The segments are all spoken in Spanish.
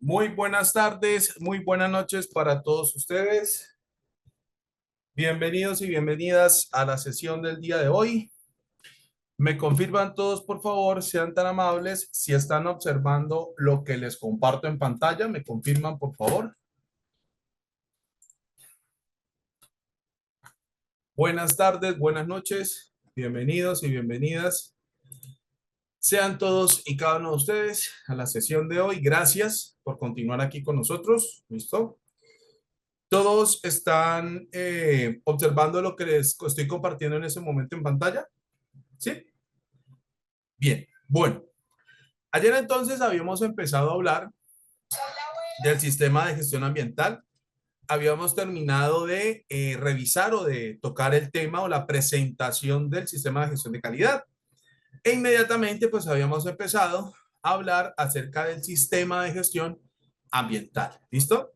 Muy buenas tardes, muy buenas noches para todos ustedes. Bienvenidos y bienvenidas a la sesión del día de hoy. Me confirman todos, por favor, sean tan amables, si están observando lo que les comparto en pantalla, me confirman, por favor. Buenas tardes, buenas noches, bienvenidos y bienvenidas. Sean todos y cada uno de ustedes a la sesión de hoy. Gracias por continuar aquí con nosotros. ¿Listo? ¿Todos están observando lo que les estoy compartiendo en ese momento en pantalla? ¿Sí? Bien. Bueno, ayer entonces habíamos empezado a hablar del sistema de gestión ambiental. Habíamos terminado de revisar o de tocar el tema o la presentación del sistema de gestión de calidad. E inmediatamente pues habíamos empezado a hablar acerca del sistema de gestión ambiental. ¿Listo?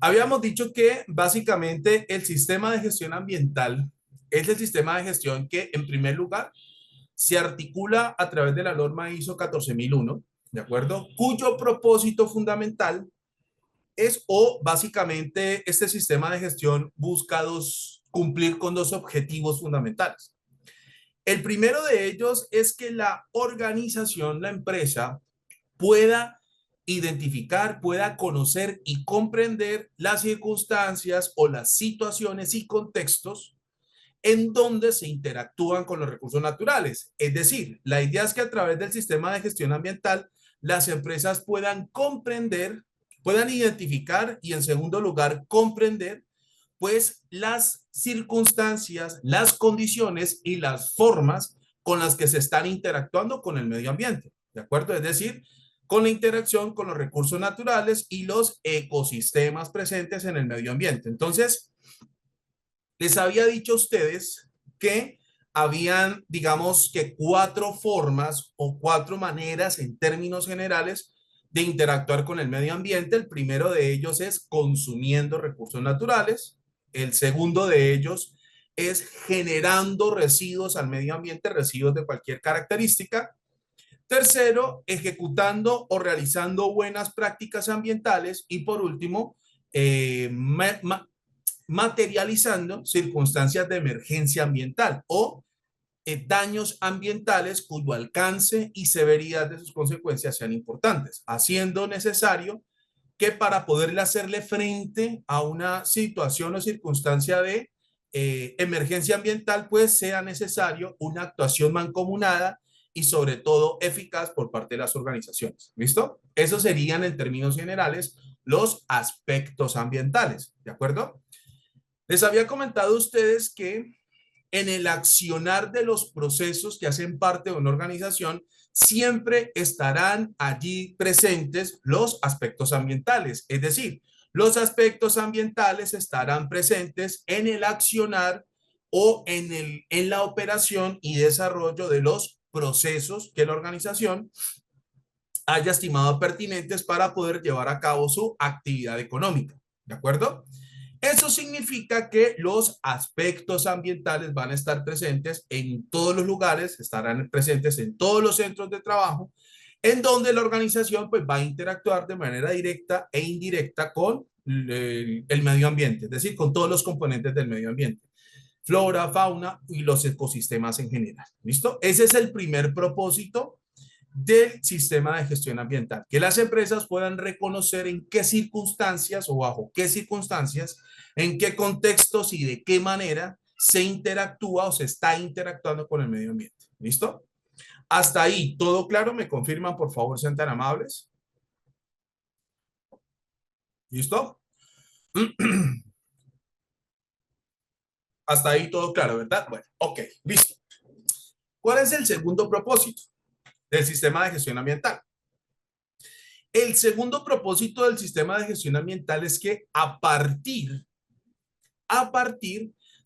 Habíamos dicho que básicamente el sistema de gestión ambiental es el sistema de gestión que en primer lugar se articula a través de la norma ISO 14001, ¿de acuerdo? Cuyo propósito fundamental es o básicamente este sistema de gestión busca cumplir con dos objetivos fundamentales. El primero de ellos es que la organización, la empresa, pueda identificar, pueda conocer y comprender las circunstancias o las situaciones y contextos en donde se interactúan con los recursos naturales. Es decir, la idea es que a través del sistema de gestión ambiental, las empresas puedan comprender, puedan identificar y en segundo lugar, comprender pues las circunstancias, las condiciones y las formas con las que se están interactuando con el medio ambiente, ¿de acuerdo? Es decir, con la interacción con los recursos naturales y los ecosistemas presentes en el medio ambiente. Entonces, les había dicho a ustedes que habían, digamos que cuatro formas o cuatro maneras en términos generales de interactuar con el medio ambiente. El primero de ellos es consumiendo recursos naturales. El segundo de ellos es generando residuos al medio ambiente, residuos de cualquier característica. Tercero, ejecutando o realizando buenas prácticas ambientales. Y por último, materializando circunstancias de emergencia ambiental o daños ambientales cuyo alcance y severidad de sus consecuencias sean importantes, haciendo necesario que para poderle hacerle frente a una situación o circunstancia de emergencia ambiental, pues sea necesario una actuación mancomunada y sobre todo eficaz por parte de las organizaciones. ¿Listo? Esos serían en términos generales los aspectos ambientales, ¿de acuerdo? Les había comentado a ustedes que en el accionar de los procesos que hacen parte de una organización, siempre estarán allí presentes los aspectos ambientales. Es decir, los aspectos ambientales estarán presentes en el accionar o en la operación y desarrollo de los procesos que la organización haya estimado pertinentes para poder llevar a cabo su actividad económica. ¿De acuerdo? Eso significa que los aspectos ambientales van a estar presentes en todos los lugares, estarán presentes en todos los centros de trabajo, en donde la organización pues va a interactuar de manera directa e indirecta con el medio ambiente, es decir, con todos los componentes del medio ambiente, flora, fauna y los ecosistemas en general. ¿Listo? Ese es el primer propósito del sistema de gestión ambiental, que las empresas puedan reconocer en qué circunstancias o bajo qué circunstancias, en qué contextos y de qué manera se interactúa o se está interactuando con el medio ambiente. ¿Listo? Hasta ahí, ¿todo claro? ¿Me confirman, por favor, sean tan amables? ¿Listo? Hasta ahí todo claro, ¿verdad? Bueno, ok, listo. ¿Cuál es el segundo propósito del sistema de gestión ambiental? El segundo propósito del sistema de gestión ambiental es que a partir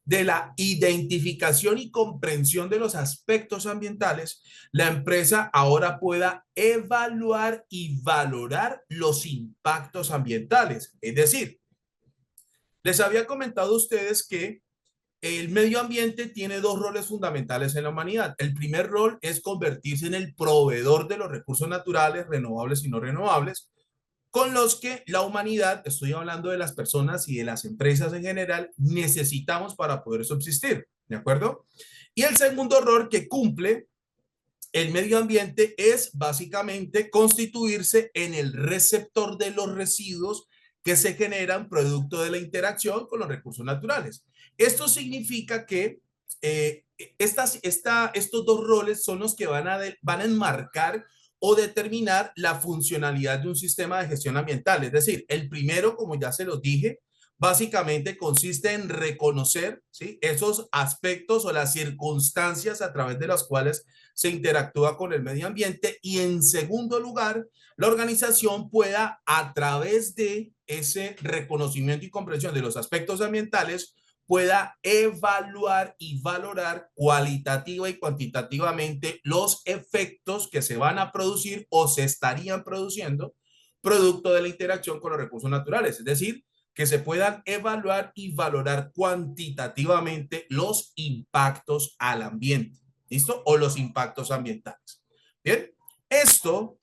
de la identificación y comprensión de los aspectos ambientales, la empresa ahora pueda evaluar y valorar los impactos ambientales. Es decir, les había comentado a ustedes que el medio ambiente tiene dos roles fundamentales en la humanidad. El primer rol es convertirse en el proveedor de los recursos naturales, renovables y no renovables, con los que la humanidad, estoy hablando de las personas y de las empresas en general, necesitamos para poder subsistir, ¿de acuerdo? Y el segundo rol que cumple el medio ambiente es básicamente constituirse en el receptor de los residuos que se generan producto de la interacción con los recursos naturales. Esto significa que estos dos roles son los que van a enmarcar o determinar la funcionalidad de un sistema de gestión ambiental. Es decir, el primero, como ya se los dije, básicamente consiste en reconocer, ¿sí?, esos aspectos o las circunstancias a través de las cuales se interactúa con el medio ambiente, y en segundo lugar, la organización pueda, a través de ese reconocimiento y comprensión de los aspectos ambientales, pueda evaluar y valorar cualitativa y cuantitativamente los efectos que se van a producir o se estarían produciendo producto de la interacción con los recursos naturales. Es decir, que se puedan evaluar y valorar cuantitativamente los impactos al ambiente. ¿Listo? O los impactos ambientales. Bien, esto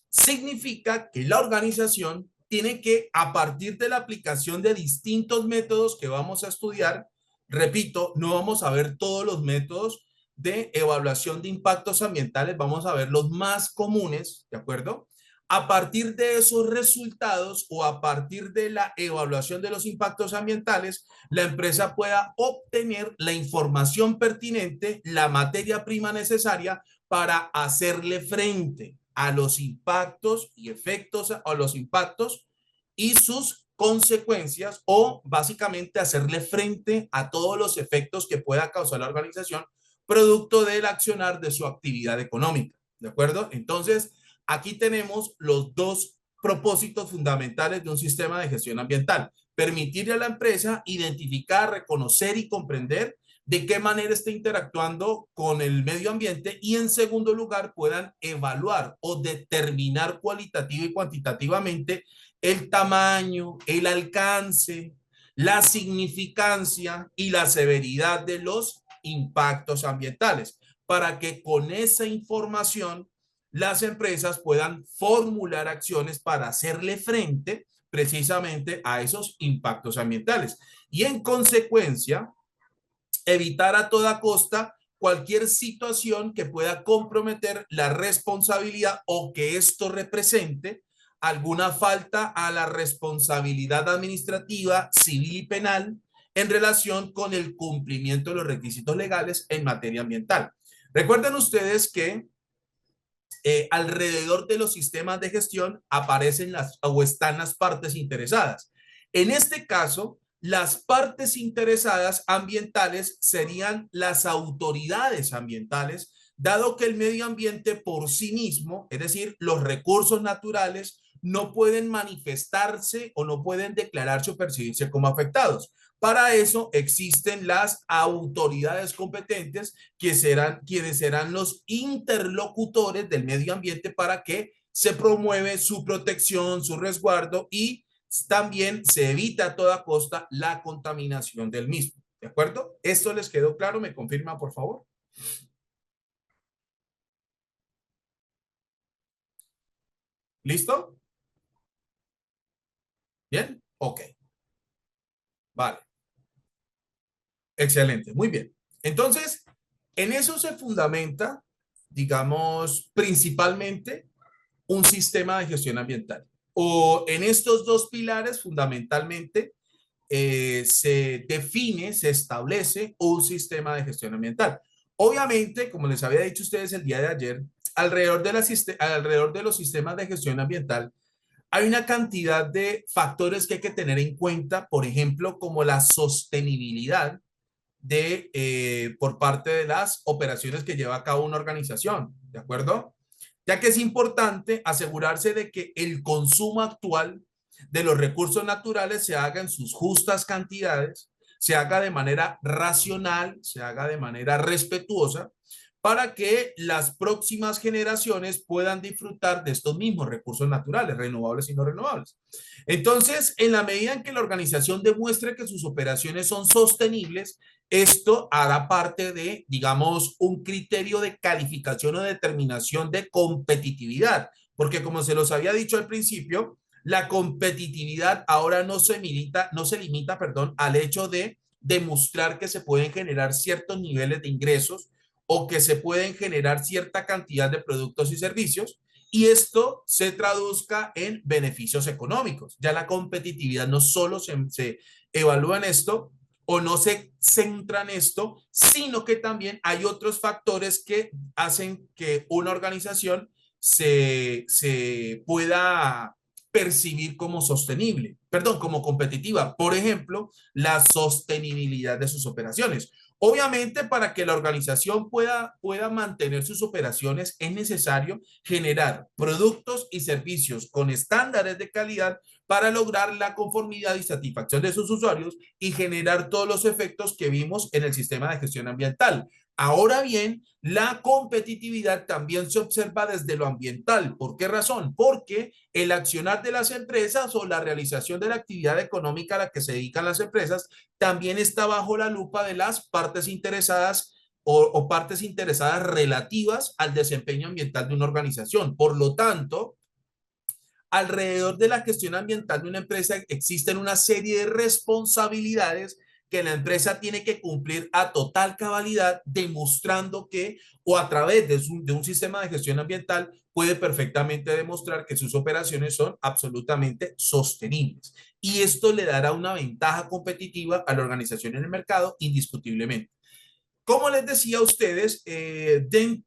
significa que la organización tiene que, a partir de la aplicación de distintos métodos que vamos a estudiar, repito, no vamos a ver todos los métodos de evaluación de impactos ambientales, vamos a ver los más comunes, ¿de acuerdo? A partir de esos resultados o a partir de la evaluación de los impactos ambientales, la empresa pueda obtener la información pertinente, la materia prima necesaria para hacerle frente a los impactos y efectos, a los impactos y sus consecuencias, o básicamente hacerle frente a todos los efectos que pueda causar la organización producto del accionar de su actividad económica. ¿De acuerdo? Entonces, aquí tenemos los dos propósitos fundamentales de un sistema de gestión ambiental: permitirle a la empresa identificar, reconocer y comprender de qué manera está interactuando con el medio ambiente, y en segundo lugar puedan evaluar o determinar cualitativa y cuantitativamente el tamaño, el alcance, la significancia y la severidad de los impactos ambientales, para que con esa información las empresas puedan formular acciones para hacerle frente precisamente a esos impactos ambientales. Y en consecuencia, evitar a toda costa cualquier situación que pueda comprometer la responsabilidad o que esto represente alguna falta a la responsabilidad administrativa, civil y penal en relación con el cumplimiento de los requisitos legales en materia ambiental. Recuerden ustedes que alrededor de los sistemas de gestión aparecen o están las partes interesadas. En este caso, las partes interesadas ambientales serían las autoridades ambientales, dado que el medio ambiente por sí mismo, es decir, los recursos naturales, no pueden manifestarse o no pueden declararse o percibirse como afectados. Para eso existen las autoridades competentes, quienes serán los interlocutores del medio ambiente para que se promueve su protección, su resguardo, y también se evita a toda costa la contaminación del mismo. ¿De acuerdo? ¿Esto les quedó claro? ¿Me confirma, por favor? ¿Listo? ¿Bien? Ok. Vale. Excelente. Muy bien. Entonces, en eso se fundamenta, digamos, principalmente un sistema de gestión ambiental. O en estos dos pilares, fundamentalmente, se define, se establece un sistema de gestión ambiental. Obviamente, como les había dicho a ustedes el día de ayer, alrededor de los sistemas de gestión ambiental hay una cantidad de factores que hay que tener en cuenta, por ejemplo, como la sostenibilidad por parte de las operaciones que lleva a cabo una organización, ¿de acuerdo? Ya que es importante asegurarse de que el consumo actual de los recursos naturales se haga en sus justas cantidades, se haga de manera racional, se haga de manera respetuosa, para que las próximas generaciones puedan disfrutar de estos mismos recursos naturales, renovables y no renovables. Entonces, en la medida en que la organización demuestre que sus operaciones son sostenibles, esto hará parte de, digamos, un criterio de calificación o determinación de competitividad, porque como se los había dicho al principio, la competitividad ahora no se limita, perdón, al hecho de demostrar que se pueden generar ciertos niveles de ingresos o que se pueden generar cierta cantidad de productos y servicios, y esto se traduzca en beneficios económicos. Ya la competitividad no solo se evalúa en esto o no se centra en esto, sino que también hay otros factores que hacen que una organización se pueda percibir como sostenible, perdón, como competitiva. Por ejemplo, la sostenibilidad de sus operaciones. Obviamente, para que la organización pueda mantener sus operaciones, es necesario generar productos y servicios con estándares de calidad para lograr la conformidad y satisfacción de sus usuarios y generar todos los efectos que vimos en el sistema de gestión ambiental. Ahora bien, la competitividad también se observa desde lo ambiental. ¿Por qué razón? Porque el accionar de las empresas o la realización de la actividad económica a la que se dedican las empresas también está bajo la lupa de las partes interesadas o partes interesadas relativas al desempeño ambiental de una organización. Por lo tanto, alrededor de la gestión ambiental de una empresa existen una serie de responsabilidades que la empresa tiene que cumplir a total cabalidad, demostrando que, o a través de un sistema de gestión ambiental, puede perfectamente demostrar que sus operaciones son absolutamente sostenibles. Y esto le dará una ventaja competitiva a la organización en el mercado, indiscutiblemente. Como les decía a ustedes,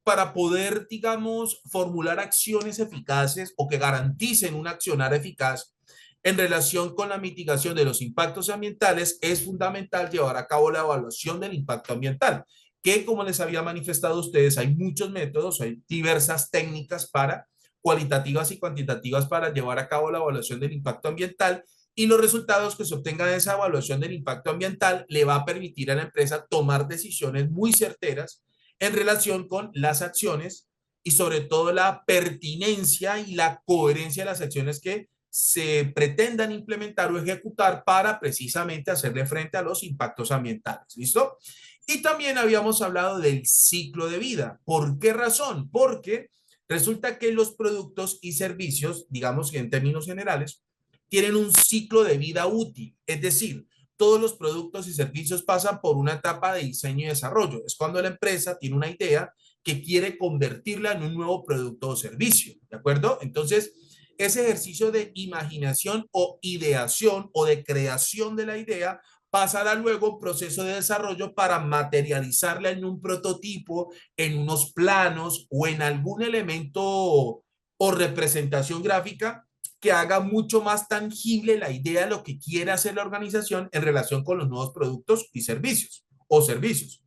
para poder, digamos, formular acciones eficaces o que garanticen un accionar eficaz en relación con la mitigación de los impactos ambientales, es fundamental llevar a cabo la evaluación del impacto ambiental, que como les había manifestado a ustedes, hay muchos métodos, hay diversas técnicas para cualitativas y cuantitativas para llevar a cabo la evaluación del impacto ambiental, y los resultados que se obtengan de esa evaluación del impacto ambiental le va a permitir a la empresa tomar decisiones muy certeras en relación con las acciones y sobre todo la pertinencia y la coherencia de las acciones que se pretendan implementar o ejecutar para precisamente hacerle frente a los impactos ambientales. ¿Listo? Y también habíamos hablado del ciclo de vida. ¿Por qué razón? Porque resulta que los productos y servicios, digamos que en términos generales, tienen un ciclo de vida útil, es decir, todos los productos y servicios pasan por una etapa de diseño y desarrollo. Es cuando la empresa tiene una idea que quiere convertirla en un nuevo producto o servicio, ¿de acuerdo? Entonces, ese ejercicio de imaginación o ideación o de creación de la idea pasará luego a un proceso de desarrollo para materializarla en un prototipo, en unos planos o en algún elemento o representación gráfica que haga mucho más tangible la idea de lo que quiere hacer la organización en relación con los nuevos productos y servicios o servicios.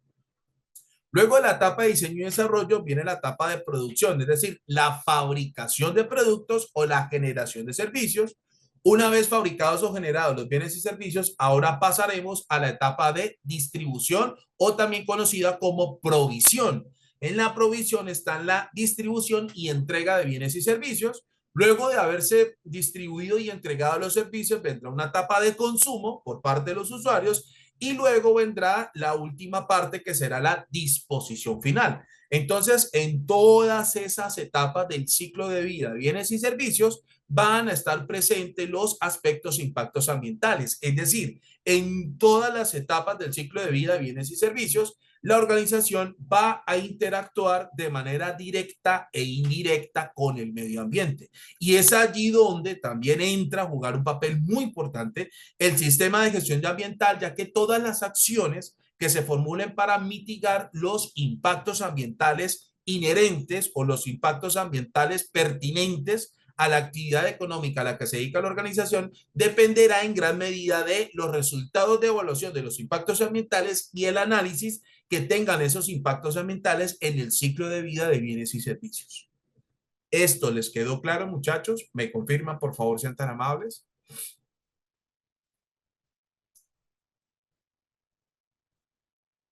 Luego de la etapa de diseño y desarrollo viene la etapa de producción, es decir, la fabricación de productos o la generación de servicios. Una vez fabricados o generados los bienes y servicios, ahora pasaremos a la etapa de distribución o también conocida como provisión. En la provisión están la distribución y entrega de bienes y servicios. Luego de haberse distribuido y entregado los servicios, vendrá una etapa de consumo por parte de los usuarios y luego vendrá la última parte que será la disposición final. Entonces, en todas esas etapas del ciclo de vida, bienes y servicios, van a estar presentes los aspectos e impactos ambientales. Es decir, en todas las etapas del ciclo de vida, bienes y servicios, la organización va a interactuar de manera directa e indirecta con el medio ambiente. Y es allí donde también entra a jugar un papel muy importante el sistema de gestión de ambiental, ya que todas las acciones que se formulen para mitigar los impactos ambientales inherentes o los impactos ambientales pertinentes a la actividad económica a la que se dedica la organización dependerá en gran medida de los resultados de evaluación de los impactos ambientales y el análisis que tengan esos impactos ambientales en el ciclo de vida de bienes y servicios. ¿Esto les quedó claro, muchachos? ¿Me confirman, por favor, sean tan amables?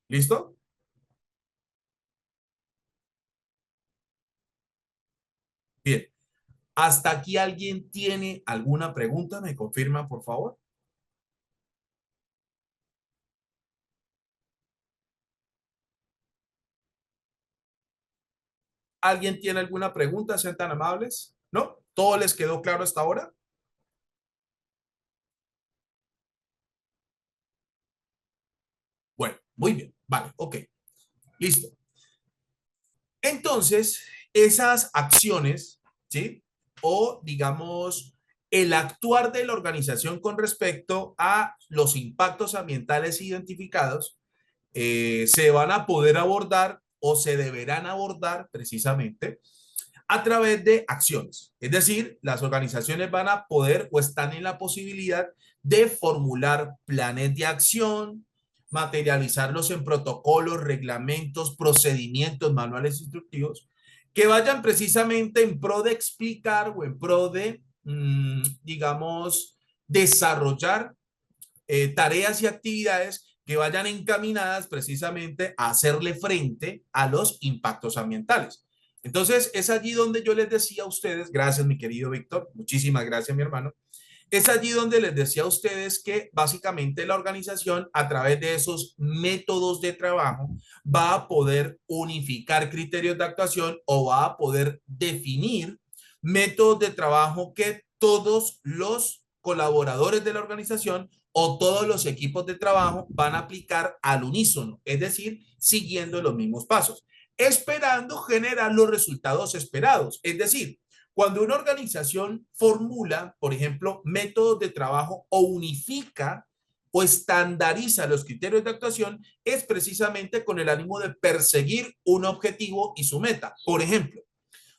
¿Listo? ¿Hasta aquí alguien tiene alguna pregunta? ¿Me confirman, por favor? ¿Alguien tiene alguna pregunta? Sean tan amables. ¿No? ¿Todo les quedó claro hasta ahora? Bueno, muy bien. Vale, ok. Listo. Entonces, esas acciones, ¿sí? O digamos, el actuar de la organización con respecto a los impactos ambientales identificados se van a poder abordar o se deberán abordar precisamente a través de acciones. Es decir, las organizaciones van a poder o están en la posibilidad de formular planes de acción, materializarlos en protocolos, reglamentos, procedimientos, manuales instructivos, que vayan precisamente en pro de explicar o en pro de, digamos, desarrollar tareas y actividades que vayan encaminadas precisamente a hacerle frente a los impactos ambientales. Entonces, es allí donde yo les decía a ustedes, gracias mi querido Víctor, muchísimas gracias mi hermano, es allí donde les decía a ustedes que básicamente la organización a través de esos métodos de trabajo va a poder unificar criterios de actuación o va a poder definir métodos de trabajo que todos los colaboradores de la organización o todos los equipos de trabajo van a aplicar al unísono, es decir, siguiendo los mismos pasos, esperando generar los resultados esperados. Es decir, cuando una organización formula, por ejemplo, métodos de trabajo o unifica o estandariza los criterios de actuación, es precisamente con el ánimo de perseguir un objetivo y su meta. Por ejemplo,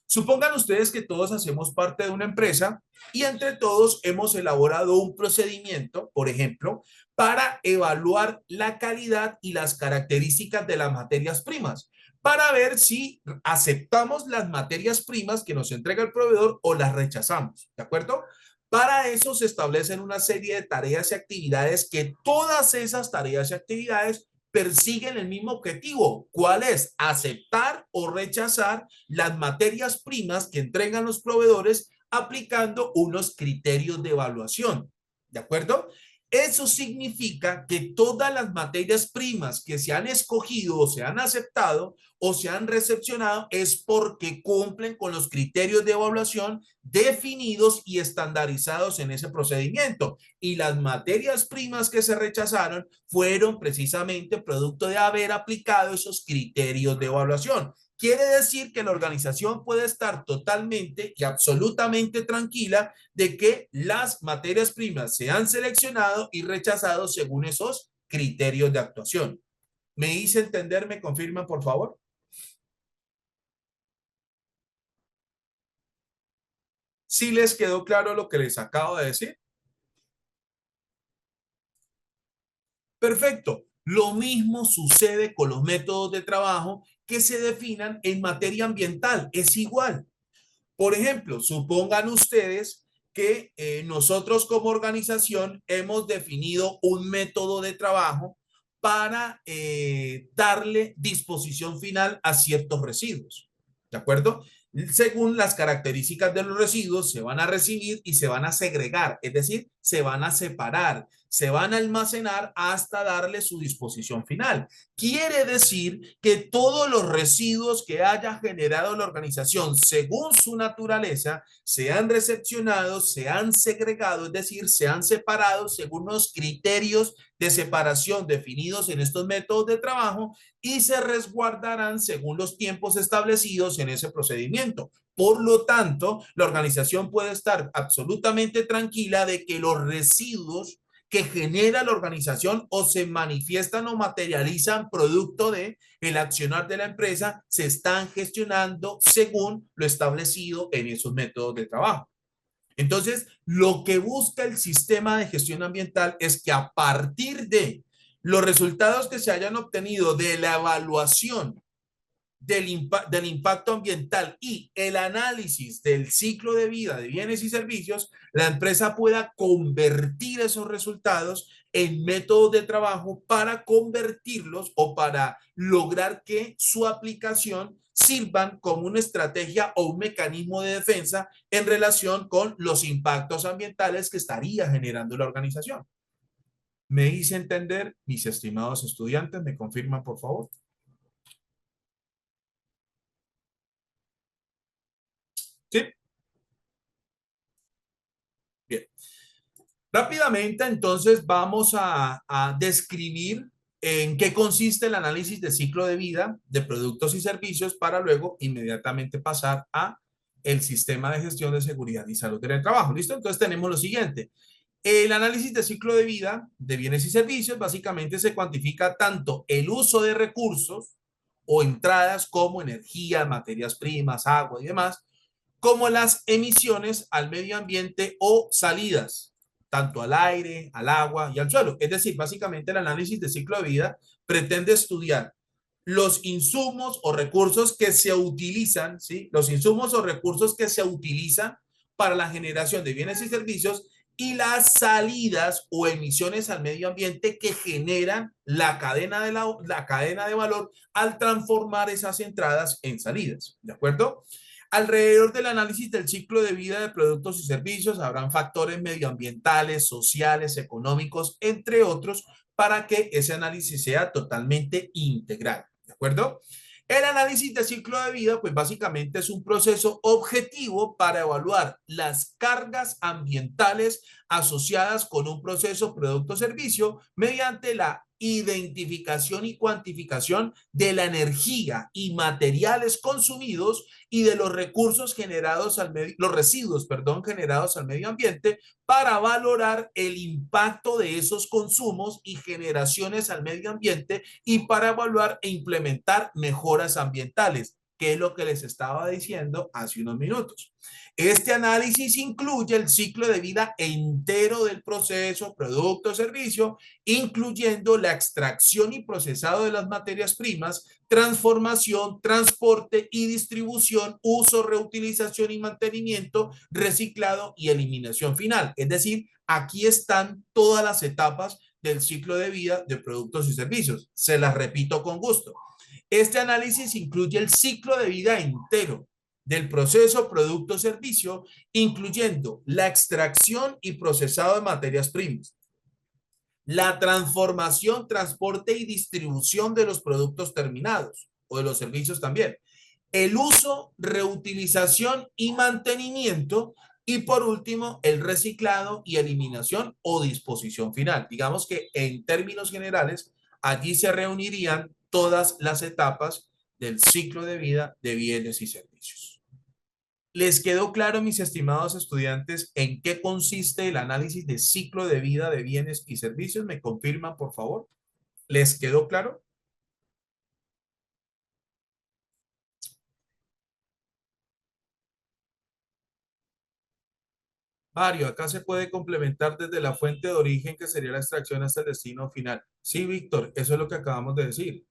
supongan ustedes que todos hacemos parte de una empresa y entre todos hemos elaborado un procedimiento, por ejemplo, para evaluar la calidad y las características de las materias primas, para ver si aceptamos las materias primas que nos entrega el proveedor o las rechazamos, ¿de acuerdo? Para eso se establecen una serie de tareas y actividades que todas esas tareas y actividades persiguen el mismo objetivo. ¿Cuál es? Aceptar o rechazar las materias primas que entregan los proveedores aplicando unos criterios de evaluación. ¿De acuerdo? Eso significa que todas las materias primas que se han escogido o se han aceptado o se han recepcionado es porque cumplen con los criterios de evaluación definidos y estandarizados en ese procedimiento. Y las materias primas que se rechazaron fueron precisamente producto de haber aplicado esos criterios de evaluación. Quiere decir que la organización puede estar totalmente y absolutamente tranquila de que las materias primas se han seleccionado y rechazado según esos criterios de actuación. ¿Me hice entender? ¿Me confirman, por favor? ¿Sí les quedó claro lo que les acabo de decir? Perfecto. Lo mismo sucede con los métodos de trabajo que se definan en materia ambiental. Es igual. Por ejemplo, supongan ustedes que nosotros como organización hemos definido un método de trabajo para darle disposición final a ciertos residuos. ¿De acuerdo? Según las características de los residuos, se van a recibir y se van a segregar, es decir, se van a separar, se van a almacenar hasta darle su disposición final. Quiere decir que todos los residuos que haya generado la organización, según su naturaleza, se han recepcionado, se han segregado, es decir, se han separado según los criterios de separación definidos en estos métodos de trabajo y se resguardarán según los tiempos establecidos en ese procedimiento. Por lo tanto, la organización puede estar absolutamente tranquila de que los residuos que genera la organización o se manifiestan o materializan producto de el accionar de la empresa se están gestionando según lo establecido en esos métodos de trabajo. Entonces, lo que busca el sistema de gestión ambiental es que a partir de los resultados que se hayan obtenido de la evaluación del impacto ambiental y el análisis del ciclo de vida de bienes y servicios, la empresa pueda convertir esos resultados en métodos de trabajo para convertirlos o para lograr que su aplicación sirvan como una estrategia o un mecanismo de defensa en relación con los impactos ambientales que estaría generando la organización. ¿Me hice entender, mis estimados estudiantes? ¿Me confirman, por favor? Sí. Bien. Rápidamente, entonces, vamos a describir en qué consiste el análisis de ciclo de vida de productos y servicios para luego inmediatamente pasar a el sistema de gestión de seguridad y salud en el trabajo. ¿Listo? Entonces tenemos lo siguiente. El análisis de ciclo de vida de bienes y servicios básicamente se cuantifica tanto el uso de recursos o entradas como energía, materias primas, agua y demás, como las emisiones al medio ambiente o salidas, tanto al aire, al agua y al suelo. Es decir, básicamente el análisis de ciclo de vida pretende estudiar los insumos o recursos que se utilizan, ¿sí? Los insumos o recursos que se utilizan para la generación de bienes y servicios y las salidas o emisiones al medio ambiente que generan la cadena de valor al transformar esas entradas en salidas. ¿De acuerdo? Alrededor del análisis del ciclo de vida de productos y servicios habrán factores medioambientales, sociales, económicos, entre otros, para que ese análisis sea totalmente integral. ¿De acuerdo? El análisis de ciclo de vida, pues básicamente es un proceso objetivo para evaluar las cargas ambientales asociadas con un proceso, producto o servicio mediante la identificación y cuantificación de la energía y materiales consumidos y de los recursos generados al medio, los residuos, perdón, generados al medio ambiente para valorar el impacto de esos consumos y generaciones al medio ambiente y para evaluar e implementar mejoras ambientales, que es lo que les estaba diciendo hace unos minutos. Este análisis incluye el ciclo de vida entero del proceso, producto o servicio, incluyendo la extracción y procesado de las materias primas, transformación, transporte y distribución, uso, reutilización y mantenimiento, reciclado y eliminación final. Es decir, aquí están todas las etapas del ciclo de vida de productos y servicios. Se las repito con gusto. Este análisis incluye el ciclo de vida entero del proceso, producto o servicio, incluyendo la extracción y procesado de materias primas, la transformación, transporte y distribución de los productos terminados o de los servicios también, el uso, reutilización y mantenimiento y por último el reciclado y eliminación o disposición final. Digamos que en términos generales allí se reunirían todas las etapas del ciclo de vida de bienes y servicios. ¿Les quedó claro, mis estimados estudiantes, en qué consiste el análisis de ciclo de vida de bienes y servicios? ¿Me confirman, por favor? ¿Les quedó claro? Mario, acá se puede complementar desde la fuente de origen, que sería la extracción, hasta el destino final. Sí, Víctor, eso es lo que acabamos de decir.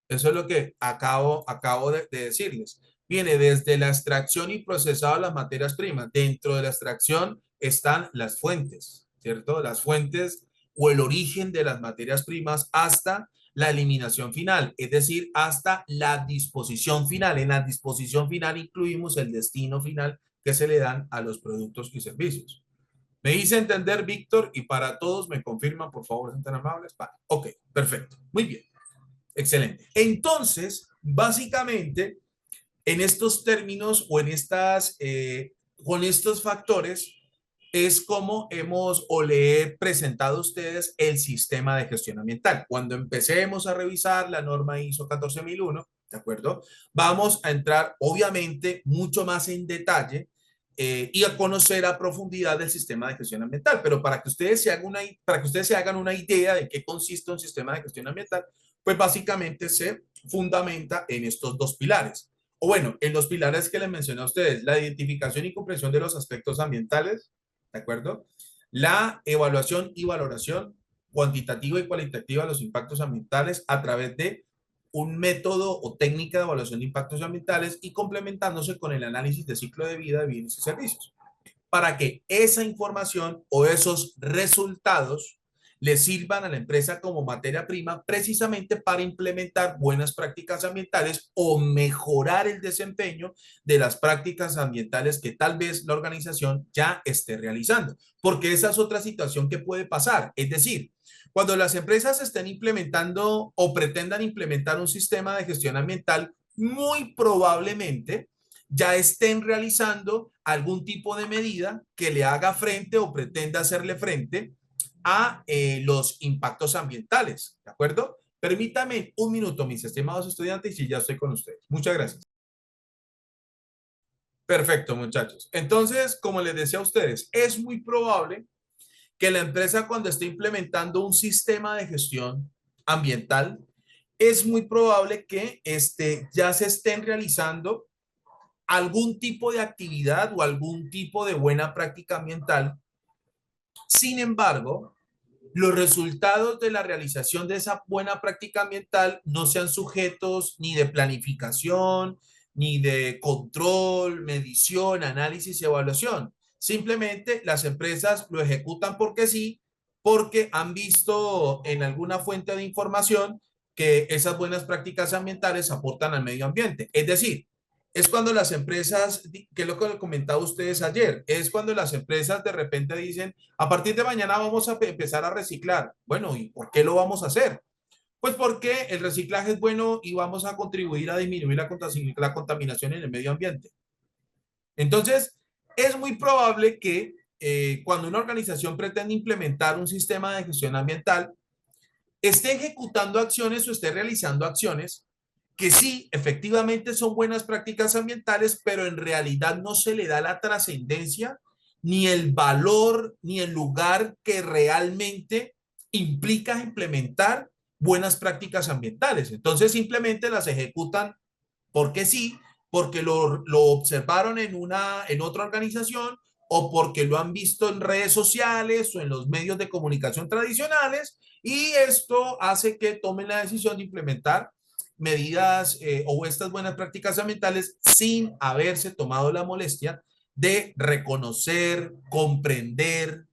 Eso es lo que acabo de decirles. Viene desde la extracción y procesado de las materias primas. Dentro de la extracción están las fuentes, ¿cierto? Las fuentes o el origen de las materias primas hasta la eliminación final, es decir, hasta la disposición final. En la disposición final incluimos el destino final que se le dan a los productos y servicios. Me hice entender, Víctor, y para todos me confirman, por favor, son tan amables. Vale. Ok, perfecto. Muy bien. Excelente. Entonces, básicamente, en estos términos o en con estos factores, es como hemos o le he presentado a ustedes el sistema de gestión ambiental. Cuando empecemos a revisar la norma ISO 14001, ¿de acuerdo? Vamos a entrar, obviamente, mucho más en detalle y a conocer a profundidad del sistema de gestión ambiental. Pero para que ustedes se hagan una idea de qué consiste un sistema de gestión ambiental, pues básicamente se fundamenta en estos dos pilares. O bueno, en los pilares que les mencioné a ustedes, la identificación y comprensión de los aspectos ambientales, ¿de acuerdo? La evaluación y valoración cuantitativa y cualitativa de los impactos ambientales a través de un método o técnica de evaluación de impactos ambientales y complementándose con el análisis de ciclo de vida de bienes y servicios, para que esa información o esos resultados le sirvan a la empresa como materia prima precisamente para implementar buenas prácticas ambientales o mejorar el desempeño de las prácticas ambientales que tal vez la organización ya esté realizando. Porque esa es otra situación que puede pasar. Es decir, cuando las empresas estén implementando o pretendan implementar un sistema de gestión ambiental, muy probablemente ya estén realizando algún tipo de medida que le haga frente o pretenda hacerle frente a los impactos ambientales, ¿de acuerdo? Permítame un minuto, mis estimados estudiantes, y ya estoy con ustedes. Muchas gracias. Perfecto, muchachos. Entonces, como les decía a ustedes, es muy probable que la empresa cuando esté implementando un sistema de gestión ambiental, es muy probable que ya se estén realizando algún tipo de actividad o algún tipo de buena práctica ambiental. Sin embargo, los resultados de la realización de esa buena práctica ambiental no sean sujetos ni de planificación, ni de control, medición, análisis y evaluación. Simplemente las empresas lo ejecutan porque sí, porque han visto en alguna fuente de información que esas buenas prácticas ambientales aportan al medio ambiente. Es decir, es cuando las empresas, que es lo que comentaba ustedes ayer, es cuando las empresas de repente dicen, a partir de mañana vamos a empezar a reciclar. Bueno, ¿y por qué lo vamos a hacer? Pues porque el reciclaje es bueno y vamos a contribuir a disminuir la contaminación en el medio ambiente. Entonces, es muy probable que cuando una organización pretende implementar un sistema de gestión ambiental, esté ejecutando acciones o esté realizando acciones que sí, efectivamente son buenas prácticas ambientales, pero en realidad no se le da la trascendencia, ni el valor, ni el lugar que realmente implica implementar buenas prácticas ambientales. Entonces simplemente las ejecutan porque sí, porque lo observaron en otra organización o porque lo han visto en redes sociales o en los medios de comunicación tradicionales, y esto hace que tomen la decisión de implementar medidas o estas buenas prácticas ambientales sin haberse tomado la molestia de reconocer, comprender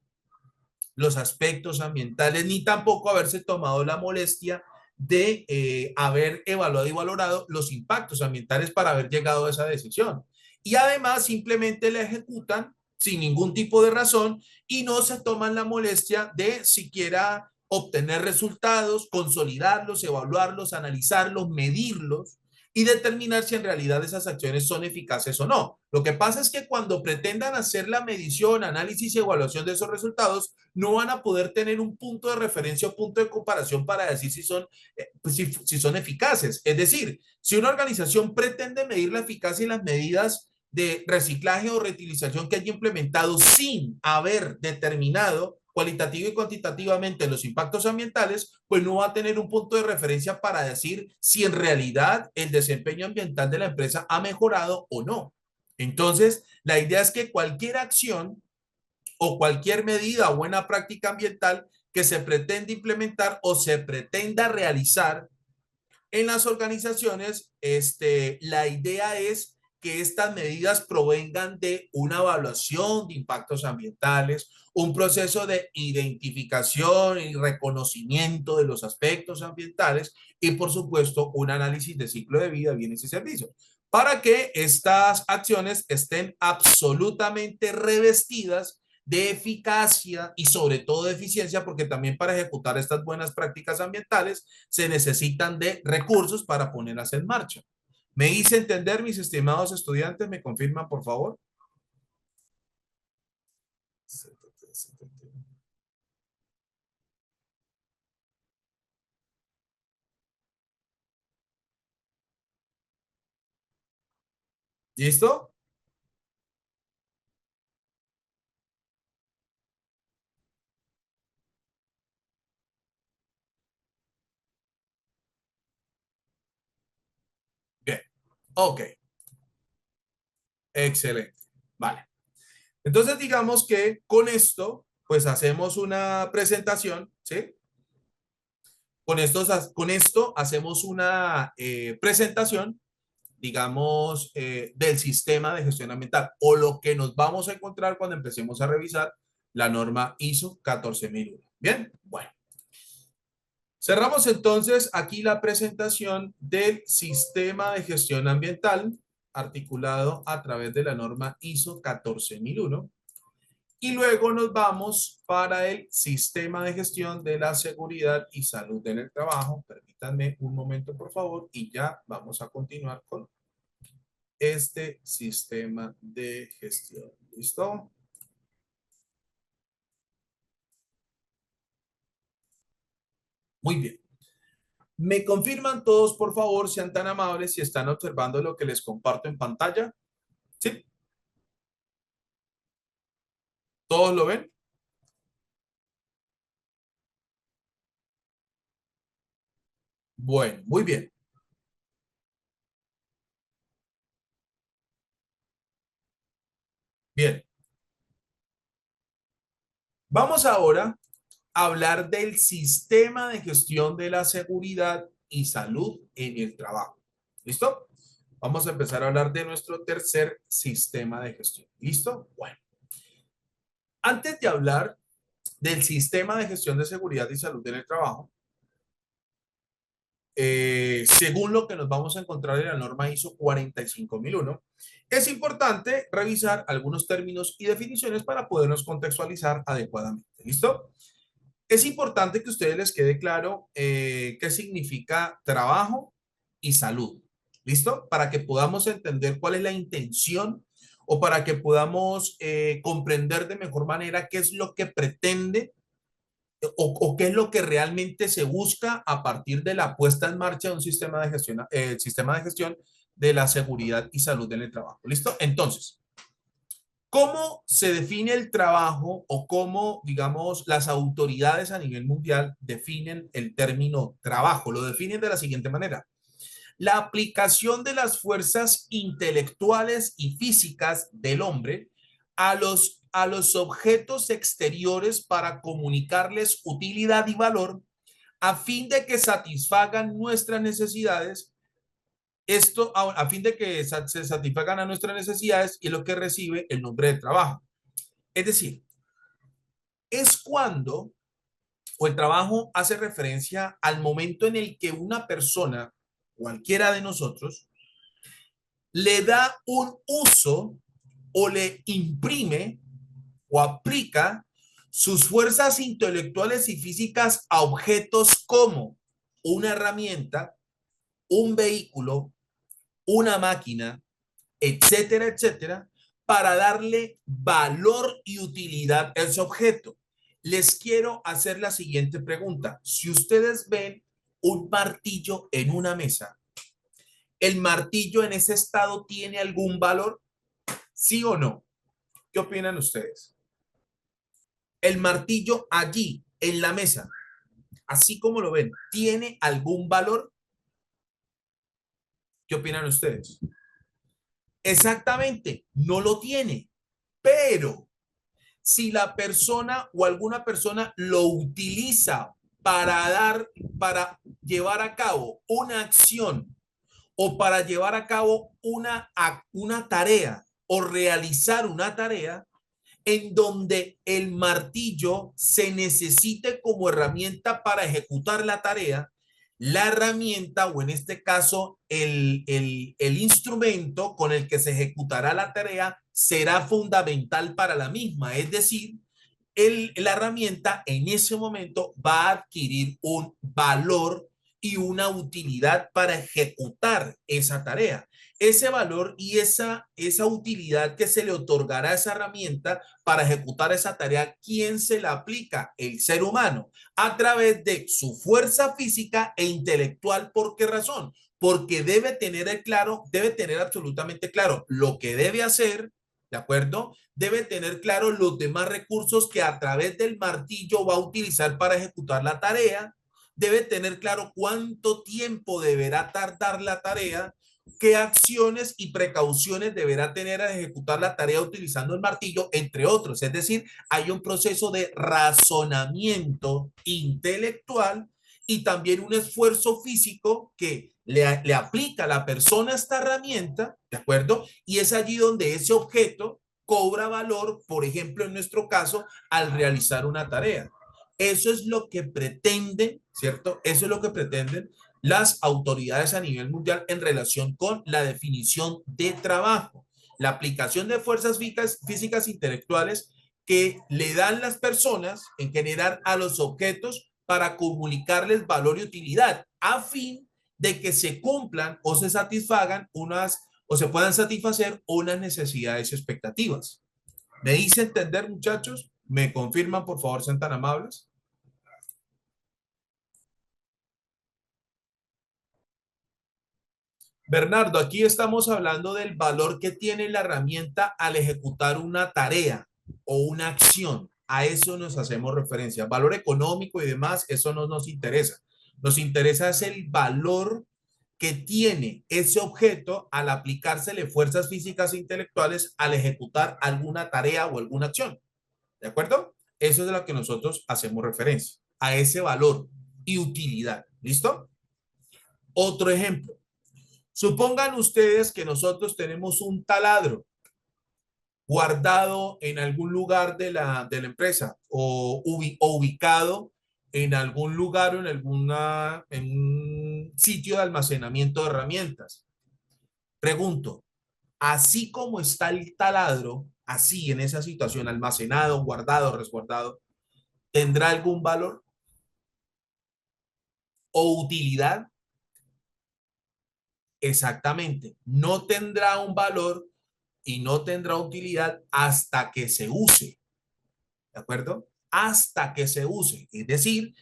los aspectos ambientales, ni tampoco haberse tomado la molestia de haber evaluado y valorado los impactos ambientales para haber llegado a esa decisión. Y además simplemente la ejecutan sin ningún tipo de razón y no se toman la molestia de siquiera obtener resultados, consolidarlos, evaluarlos, analizarlos, medirlos y determinar si en realidad esas acciones son eficaces o no. Lo que pasa es que cuando pretendan hacer la medición, análisis y evaluación de esos resultados, no van a poder tener un punto de referencia o punto de comparación para decir si son eficaces. Es decir, si una organización pretende medir la eficacia y las medidas de reciclaje o reutilización que haya implementado sin haber determinado cualitativa y cuantitativamente los impactos ambientales, pues no va a tener un punto de referencia para decir si en realidad el desempeño ambiental de la empresa ha mejorado o no. Entonces, la idea es que cualquier acción o cualquier medida o buena práctica ambiental que se pretenda implementar o se pretenda realizar en las organizaciones, la idea es que estas medidas provengan de una evaluación de impactos ambientales, un proceso de identificación y reconocimiento de los aspectos ambientales y, por supuesto, un análisis de ciclo de vida, bienes y servicios, para que estas acciones estén absolutamente revestidas de eficacia y sobre todo de eficiencia, porque también para ejecutar estas buenas prácticas ambientales se necesitan de recursos para ponerlas en marcha. ¿Me hice entender, mis estimados estudiantes? ¿Me confirman, por favor? ¿Listo? Bien. Ok. Excelente. Vale. Entonces, digamos que con esto, pues hacemos una presentación, ¿sí? Con esto hacemos una presentación, digamos, del sistema de gestión ambiental o lo que nos vamos a encontrar cuando empecemos a revisar la norma ISO 14001. Bien, bueno. Cerramos entonces aquí la presentación del sistema de gestión ambiental articulado a través de la norma ISO 14001 y luego nos vamos para el sistema de gestión de la seguridad y salud en el trabajo. Permítanme un momento, por favor, y ya vamos a continuar con este sistema de gestión. ¿Listo? Muy bien. ¿Me confirman todos, por favor, sean tan amables si están observando lo que les comparto en pantalla? ¿Sí? ¿Todos lo ven? Bueno, muy bien. Bien. Vamos ahora a hablar del sistema de gestión de la seguridad y salud en el trabajo. ¿Listo? Vamos a empezar a hablar de nuestro tercer sistema de gestión. ¿Listo? Bueno, antes de hablar del sistema de gestión de seguridad y salud en el trabajo, según lo que nos vamos a encontrar en la norma ISO 45001, es importante revisar algunos términos y definiciones para podernos contextualizar adecuadamente. ¿Listo? Es importante que a ustedes les quede claro qué significa trabajo y salud. ¿Listo? Para que podamos entender cuál es la intención o para que podamos comprender de mejor manera qué es lo que pretende o qué es lo que realmente se busca a partir de la puesta en marcha de un sistema de gestión de la seguridad y salud en el trabajo. ¿Listo? Entonces, ¿cómo se define el trabajo o cómo, digamos, las autoridades a nivel mundial definen el término trabajo? Lo definen de la siguiente manera. La aplicación de las fuerzas intelectuales y físicas del hombre a los objetos exteriores para comunicarles utilidad y valor a fin de que satisfagan nuestras necesidades. Esto a fin de que se satisfagan a nuestras necesidades y lo que recibe el nombre de trabajo. Es decir, es cuando o el trabajo hace referencia al momento en el que una persona, cualquiera de nosotros, le da un uso o le imprime o aplica sus fuerzas intelectuales y físicas a objetos como una herramienta, un vehículo, una máquina, etcétera, etcétera, para darle valor y utilidad a ese objeto. Les quiero hacer la siguiente pregunta. Si ustedes ven un martillo en una mesa, ¿el martillo en ese estado tiene algún valor? ¿Sí o no? ¿Qué opinan ustedes? El martillo allí, en la mesa, así como lo ven, ¿tiene algún valor? ¿Qué opinan ustedes? Exactamente, no lo tiene, pero si la persona o alguna persona lo utiliza para llevar a cabo una acción o para llevar a cabo una tarea o realizar una tarea en donde el martillo se necesite como herramienta para ejecutar la tarea, la herramienta o en este caso el instrumento con el que se ejecutará la tarea será fundamental para la misma. Es decir, la herramienta en ese momento va a adquirir un valor y una utilidad para ejecutar esa tarea. Ese valor y esa utilidad que se le otorgará a esa herramienta para ejecutar esa tarea, ¿quién se la aplica? El ser humano, a través de su fuerza física e intelectual. ¿Por qué razón? Porque debe tener absolutamente claro lo que debe hacer, ¿de acuerdo? Debe tener claro los demás recursos que a través del martillo va a utilizar para ejecutar la tarea, debe tener claro cuánto tiempo deberá tardar la tarea, qué acciones y precauciones deberá tener al ejecutar la tarea utilizando el martillo, entre otros. Es decir, hay un proceso de razonamiento intelectual y también un esfuerzo físico que le aplica a la persona esta herramienta, ¿de acuerdo? Y es allí donde ese objeto cobra valor, por ejemplo, en nuestro caso, al realizar una tarea. Eso es lo que pretenden, ¿cierto? Eso es lo que pretenden las autoridades a nivel mundial en relación con la definición de trabajo, la aplicación de fuerzas físicas intelectuales que le dan las personas en general a los objetos para comunicarles valor y utilidad a fin de que se cumplan o se satisfagan unas o se puedan satisfacer unas necesidades y expectativas. ¿Me hice entender, muchachos? ¿Me confirman, por favor, sean tan amables? Bernardo, aquí estamos hablando del valor que tiene la herramienta al ejecutar una tarea o una acción. A eso nos hacemos referencia. Valor económico y demás, eso no nos interesa. Nos interesa es el valor que tiene ese objeto al aplicársele fuerzas físicas e intelectuales al ejecutar alguna tarea o alguna acción. ¿De acuerdo? Eso es de lo que nosotros hacemos referencia, a ese valor y utilidad. ¿Listo? Otro ejemplo. Supongan ustedes que nosotros tenemos un taladro guardado en algún lugar de la empresa o ubicado en algún lugar o en un sitio de almacenamiento de herramientas. Pregunto, así como está el taladro, así en esa situación, almacenado, guardado, resguardado, ¿tendrá algún valor o utilidad? Exactamente, no tendrá un valor y no tendrá utilidad hasta que se use, ¿de acuerdo? Hasta que se use, es decir,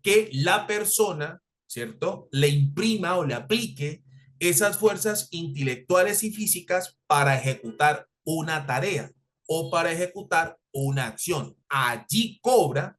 que la persona, ¿cierto? Le imprima o le aplique esas fuerzas intelectuales y físicas para ejecutar una tarea o para ejecutar una acción. Allí cobra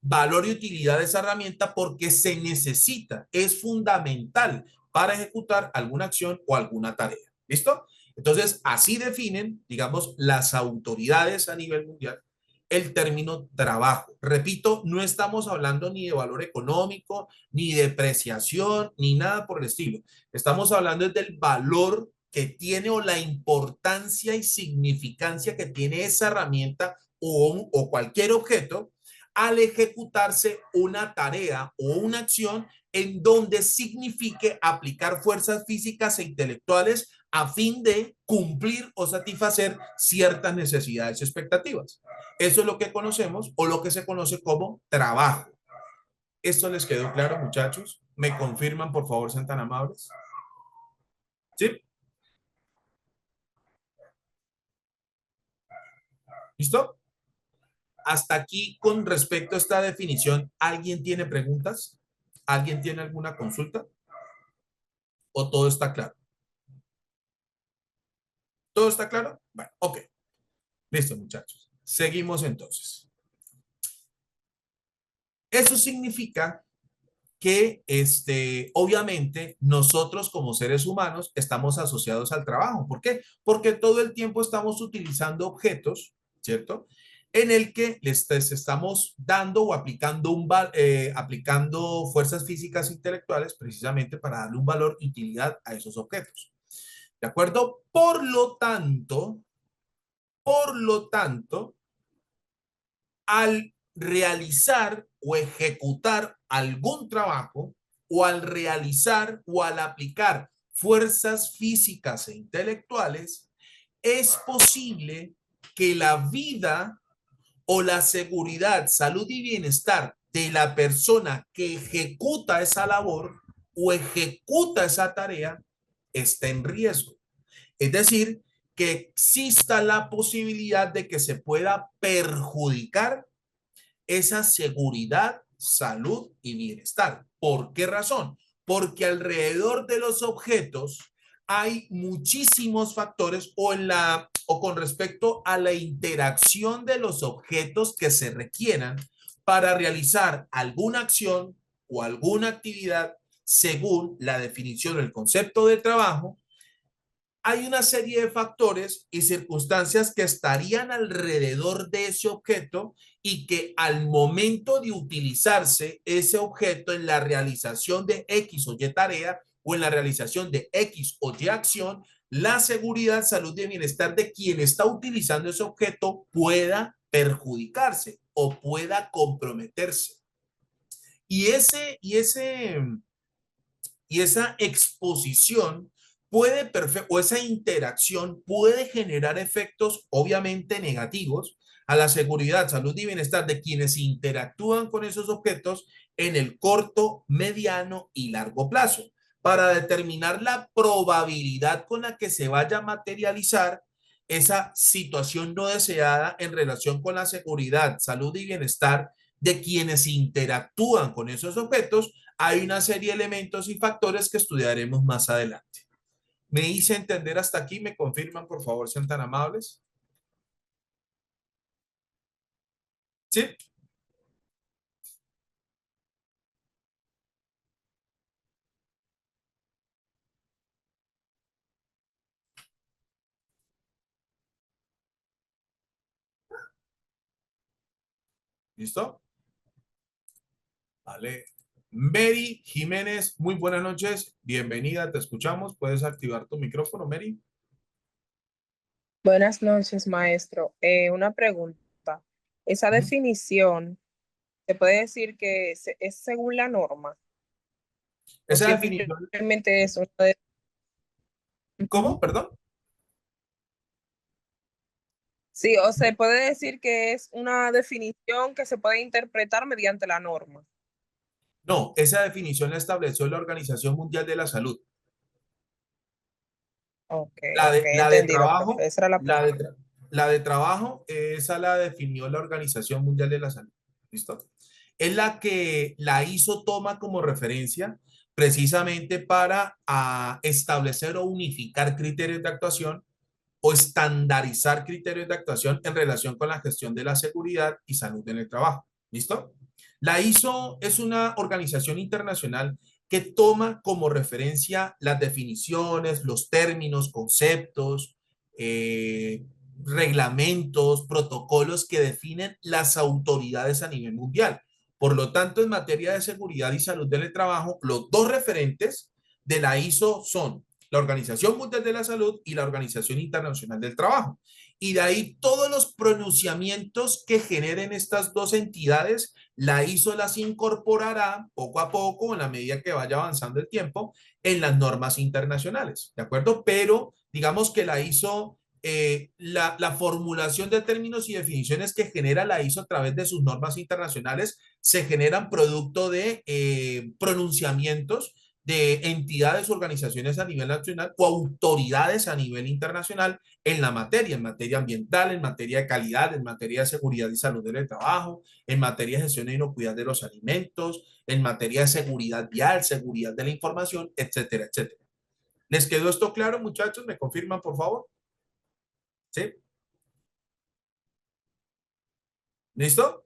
valor y utilidad de esa herramienta porque se necesita, es fundamental para ejecutar alguna acción o alguna tarea. ¿Listo? Entonces, así definen, digamos, las autoridades a nivel mundial el término trabajo. Repito, no estamos hablando ni de valor económico, ni de depreciación, ni nada por el estilo. Estamos hablando del valor que tiene o la importancia y significancia que tiene esa herramienta o cualquier objeto al ejecutarse una tarea o una acción en donde signifique aplicar fuerzas físicas e intelectuales a fin de cumplir o satisfacer ciertas necesidades y expectativas. Eso es lo que conocemos o lo que se conoce como trabajo. ¿Esto les quedó claro, muchachos? ¿Me confirman, por favor, sean tan amables? ¿Sí? ¿Listo? Hasta aquí con respecto a esta definición, ¿alguien tiene preguntas? ¿Alguien tiene alguna consulta? ¿O todo está claro? ¿Todo está claro? Bueno, ok. Listo, muchachos. Seguimos entonces. Eso significa que obviamente nosotros como seres humanos estamos asociados al trabajo. ¿Por qué? Porque todo el tiempo estamos utilizando objetos, ¿cierto? En el que les estamos dando o aplicando, aplicando fuerzas físicas intelectuales precisamente para darle un valor y utilidad a esos objetos. ¿De acuerdo? Por lo tanto, al realizar o ejecutar algún trabajo o al realizar o al aplicar fuerzas físicas e intelectuales, es posible que la vida o la seguridad, salud y bienestar de la persona que ejecuta esa labor o ejecuta esa tarea esté en riesgo. Es decir, que exista la posibilidad de que se pueda perjudicar esa seguridad, salud y bienestar. ¿Por qué razón? Porque alrededor de los objetos hay muchísimos factores o con respecto a la interacción de los objetos que se requieran para realizar alguna acción o alguna actividad según la definición del concepto de trabajo hay una serie de factores y circunstancias que estarían alrededor de ese objeto y que al momento de utilizarse ese objeto en la realización de X o Y tarea o en la realización de X o Y acción, la seguridad, salud y bienestar de quien está utilizando ese objeto pueda perjudicarse o pueda comprometerse. Y esa exposición puede o esa interacción puede generar efectos obviamente negativos a la seguridad, salud y bienestar de quienes interactúan con esos objetos en el corto, mediano y largo plazo, para determinar la probabilidad con la que se vaya a materializar esa situación no deseada en relación con la seguridad, salud y bienestar de quienes interactúan con esos objetos. Hay una serie de elementos y factores que estudiaremos más adelante. ¿Me hice entender hasta aquí? ¿Me confirman, por favor, sean tan amables? ¿Sí? ¿Listo? Vale. Mary Jiménez, muy buenas noches. Bienvenida, te escuchamos. ¿Puedes activar tu micrófono, Mary? Buenas noches, maestro. Una pregunta. ¿Esa definición se puede decir que es según la norma o Esa definición, simplemente es una ¿cómo? Perdón. Sí, o se puede decir que es una definición que se puede interpretar mediante la norma? No, esa definición la estableció la Organización Mundial de la Salud. Ok, La ok, de, la de entendido, profe. trabajo, Esa era la la pregunta. de, la de trabajo, esa la definió la Organización Mundial de la Salud. ¿Listo? Es la que la ISO toma como referencia precisamente para establecer o unificar criterios de actuación o estandarizar criterios de actuación en relación con la gestión de la seguridad y salud en el trabajo. ¿Listo? La ISO es una organización internacional que toma como referencia las definiciones, los términos, conceptos, eh, reglamentos, protocolos que definen las autoridades a nivel mundial. Por lo tanto, en materia de seguridad y salud del trabajo, los dos referentes de la ISO son la Organización Mundial de la Salud y la Organización Internacional del Trabajo. Y de ahí todos los pronunciamientos que generen estas dos entidades, la ISO las incorporará poco a poco, en la medida que vaya avanzando el tiempo, en las normas internacionales, ¿de acuerdo? Pero digamos que la ISO, la formulación de términos y definiciones que genera la ISO a través de sus normas internacionales se generan producto de pronunciamientos de entidades, organizaciones a nivel nacional o autoridades a nivel internacional en materia ambiental, en materia de calidad, en materia de seguridad y salud del trabajo, en materia de gestión e inocuidad de los alimentos, en materia de seguridad vial, seguridad de la información, etcétera, etcétera. ¿Les quedó esto claro, muchachos? ¿Me confirman, por favor? ¿Sí? ¿Listo?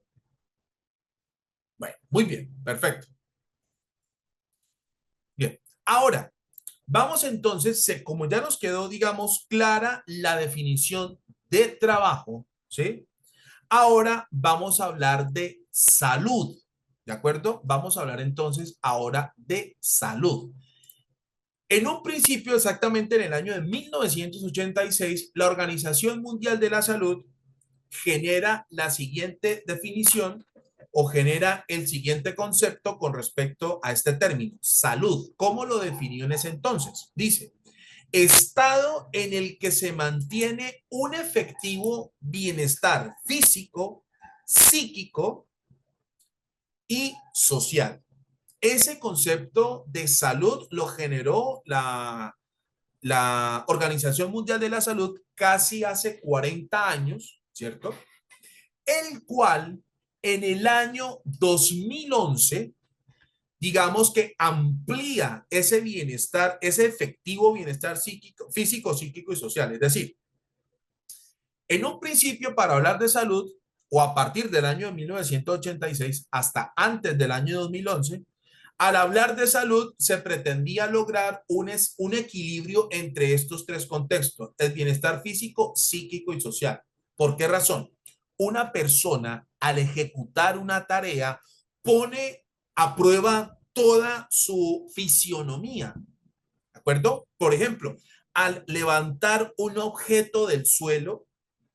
Bueno, muy bien, perfecto. Bien. Ahora, vamos entonces, como ya nos quedó, digamos, clara la definición de trabajo, ¿sí? Ahora vamos a hablar de salud, ¿de acuerdo? Vamos a hablar entonces ahora de salud. En un principio, exactamente en el año de 1986, la Organización Mundial de la Salud genera la siguiente definición o genera el siguiente concepto con respecto a este término, salud. ¿Cómo lo definió en ese entonces? Dice, estado en el que se mantiene un efectivo bienestar físico, psíquico y social. Ese concepto de salud lo generó la Organización Mundial de la Salud casi hace 40 años, ¿cierto? El cual en el año 2011, digamos que amplía ese bienestar, ese efectivo bienestar psíquico, físico, psíquico y social. Es decir, en un principio, para hablar de salud, o a partir del año 1986 hasta antes del año 2011, Al hablar de salud, se pretendía lograr un equilibrio entre estos tres contextos, el bienestar físico, psíquico y social. ¿Por qué razón? Una persona, al ejecutar una tarea, pone a prueba toda su fisionomía, ¿de acuerdo? Por ejemplo, al levantar un objeto del suelo,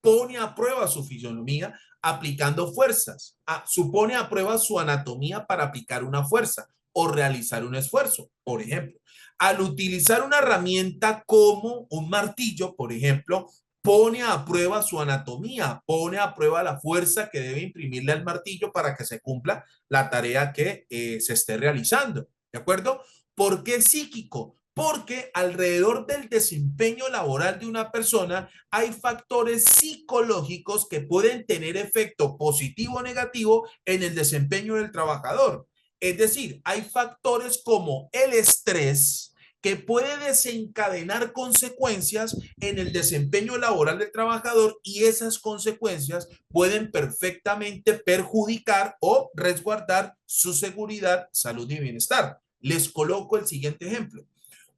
pone a prueba su fisionomía aplicando fuerzas. Supone a prueba su anatomía para aplicar una fuerza o realizar un esfuerzo, por ejemplo. Al utilizar una herramienta como un martillo, por ejemplo, pone a prueba su anatomía, pone a prueba la fuerza que debe imprimirle al martillo para que se cumpla la tarea que se esté realizando. ¿De acuerdo? ¿Por qué psíquico? Porque alrededor del desempeño laboral de una persona hay factores psicológicos que pueden tener efecto positivo o negativo en el desempeño del trabajador. Es decir, hay factores como el estrés que puede desencadenar consecuencias en el desempeño laboral del trabajador y esas consecuencias pueden perfectamente perjudicar o resguardar su seguridad, salud y bienestar. Les coloco el siguiente ejemplo.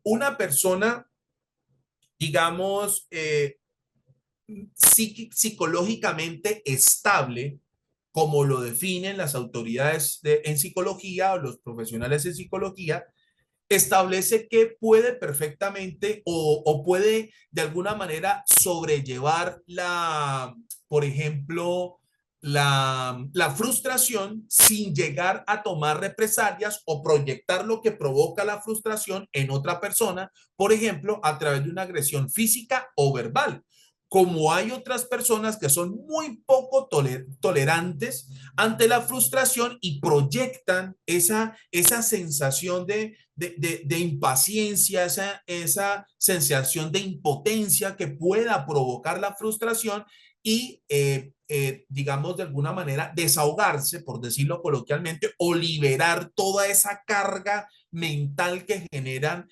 Una persona, digamos, psicológicamente estable, como lo definen las autoridades en psicología o los profesionales en psicología, establece que puede perfectamente o puede de alguna manera sobrellevar por ejemplo, la frustración sin llegar a tomar represalias o proyectar lo que provoca la frustración en otra persona, por ejemplo, a través de una agresión física o verbal. Como hay otras personas que son muy poco tolerantes ante la frustración y proyectan esa sensación de impaciencia, esa sensación de impotencia que pueda provocar la frustración y, digamos, de alguna manera desahogarse, por decirlo coloquialmente, o liberar toda esa carga mental que generan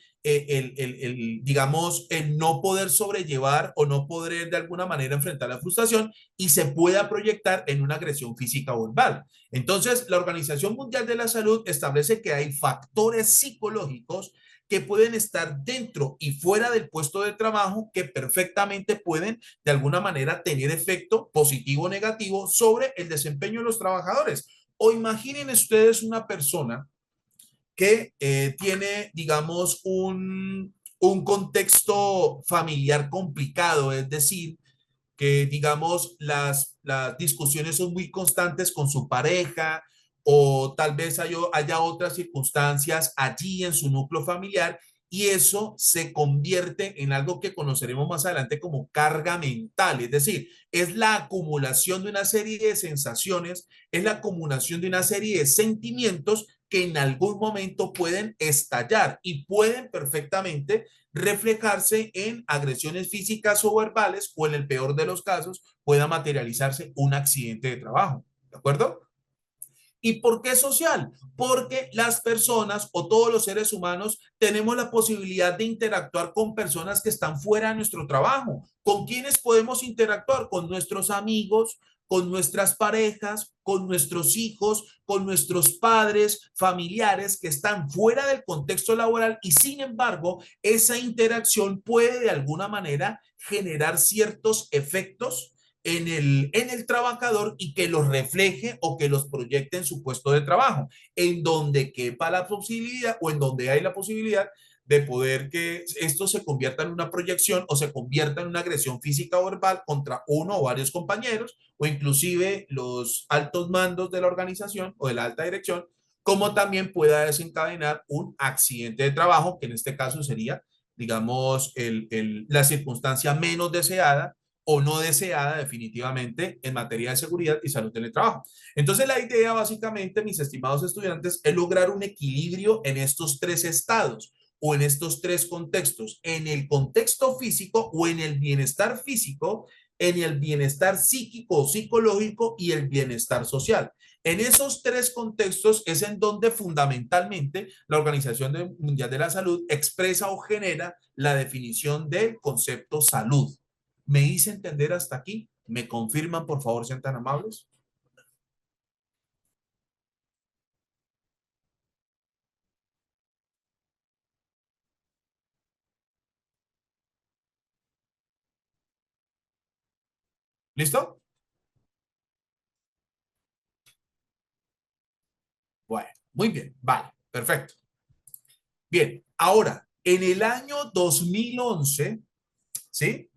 digamos, el no poder sobrellevar o no poder de alguna manera enfrentar la frustración y se pueda proyectar en una agresión física o verbal. Entonces, la Organización Mundial de la Salud establece que hay factores psicológicos que pueden estar dentro y fuera del puesto de trabajo que perfectamente pueden de alguna manera tener efecto positivo o negativo sobre el desempeño de los trabajadores. O imaginen ustedes una persona que tiene, digamos, un contexto familiar complicado, es decir, que, digamos, las discusiones son muy constantes con su pareja o tal vez haya otras circunstancias allí en su núcleo familiar y eso se convierte en algo que conoceremos más adelante como carga mental, es decir, es la acumulación de una serie de sensaciones, es la acumulación de una serie de sentimientos que en algún momento pueden estallar y pueden perfectamente reflejarse en agresiones físicas o verbales o en el peor de los casos pueda materializarse un accidente de trabajo. ¿De acuerdo? ¿Y por qué social? Porque las personas o todos los seres humanos tenemos la posibilidad de interactuar con personas que están fuera de nuestro trabajo. ¿Con quiénes podemos interactuar? Con nuestros amigos, con nuestras parejas, con nuestros hijos, con nuestros padres, familiares que están fuera del contexto laboral y sin embargo esa interacción puede de alguna manera generar ciertos efectos en el trabajador y que los refleje o que los proyecte en su puesto de trabajo, en donde quepa la posibilidad o en donde hay la posibilidad de poder que esto se convierta en una proyección o se convierta en una agresión física o verbal contra uno o varios compañeros o inclusive los altos mandos de la organización o de la alta dirección, como también pueda desencadenar un accidente de trabajo, que en este caso sería, digamos, la circunstancia menos deseada o no deseada definitivamente en materia de seguridad y salud en el trabajo. Entonces la idea básicamente, mis estimados estudiantes, es lograr un equilibrio en estos tres estados o en estos tres contextos, en el contexto físico o en el bienestar físico, en el bienestar psíquico o psicológico y el bienestar social. En esos tres contextos es en donde fundamentalmente la Organización Mundial de la Salud expresa o genera la definición del concepto salud. ¿Me hice entender hasta aquí? ¿Me confirman, por favor, sean tan amables? ¿Listo? Bueno, muy bien, vale, perfecto. Bien, ahora, en el año 2011, ¿sí?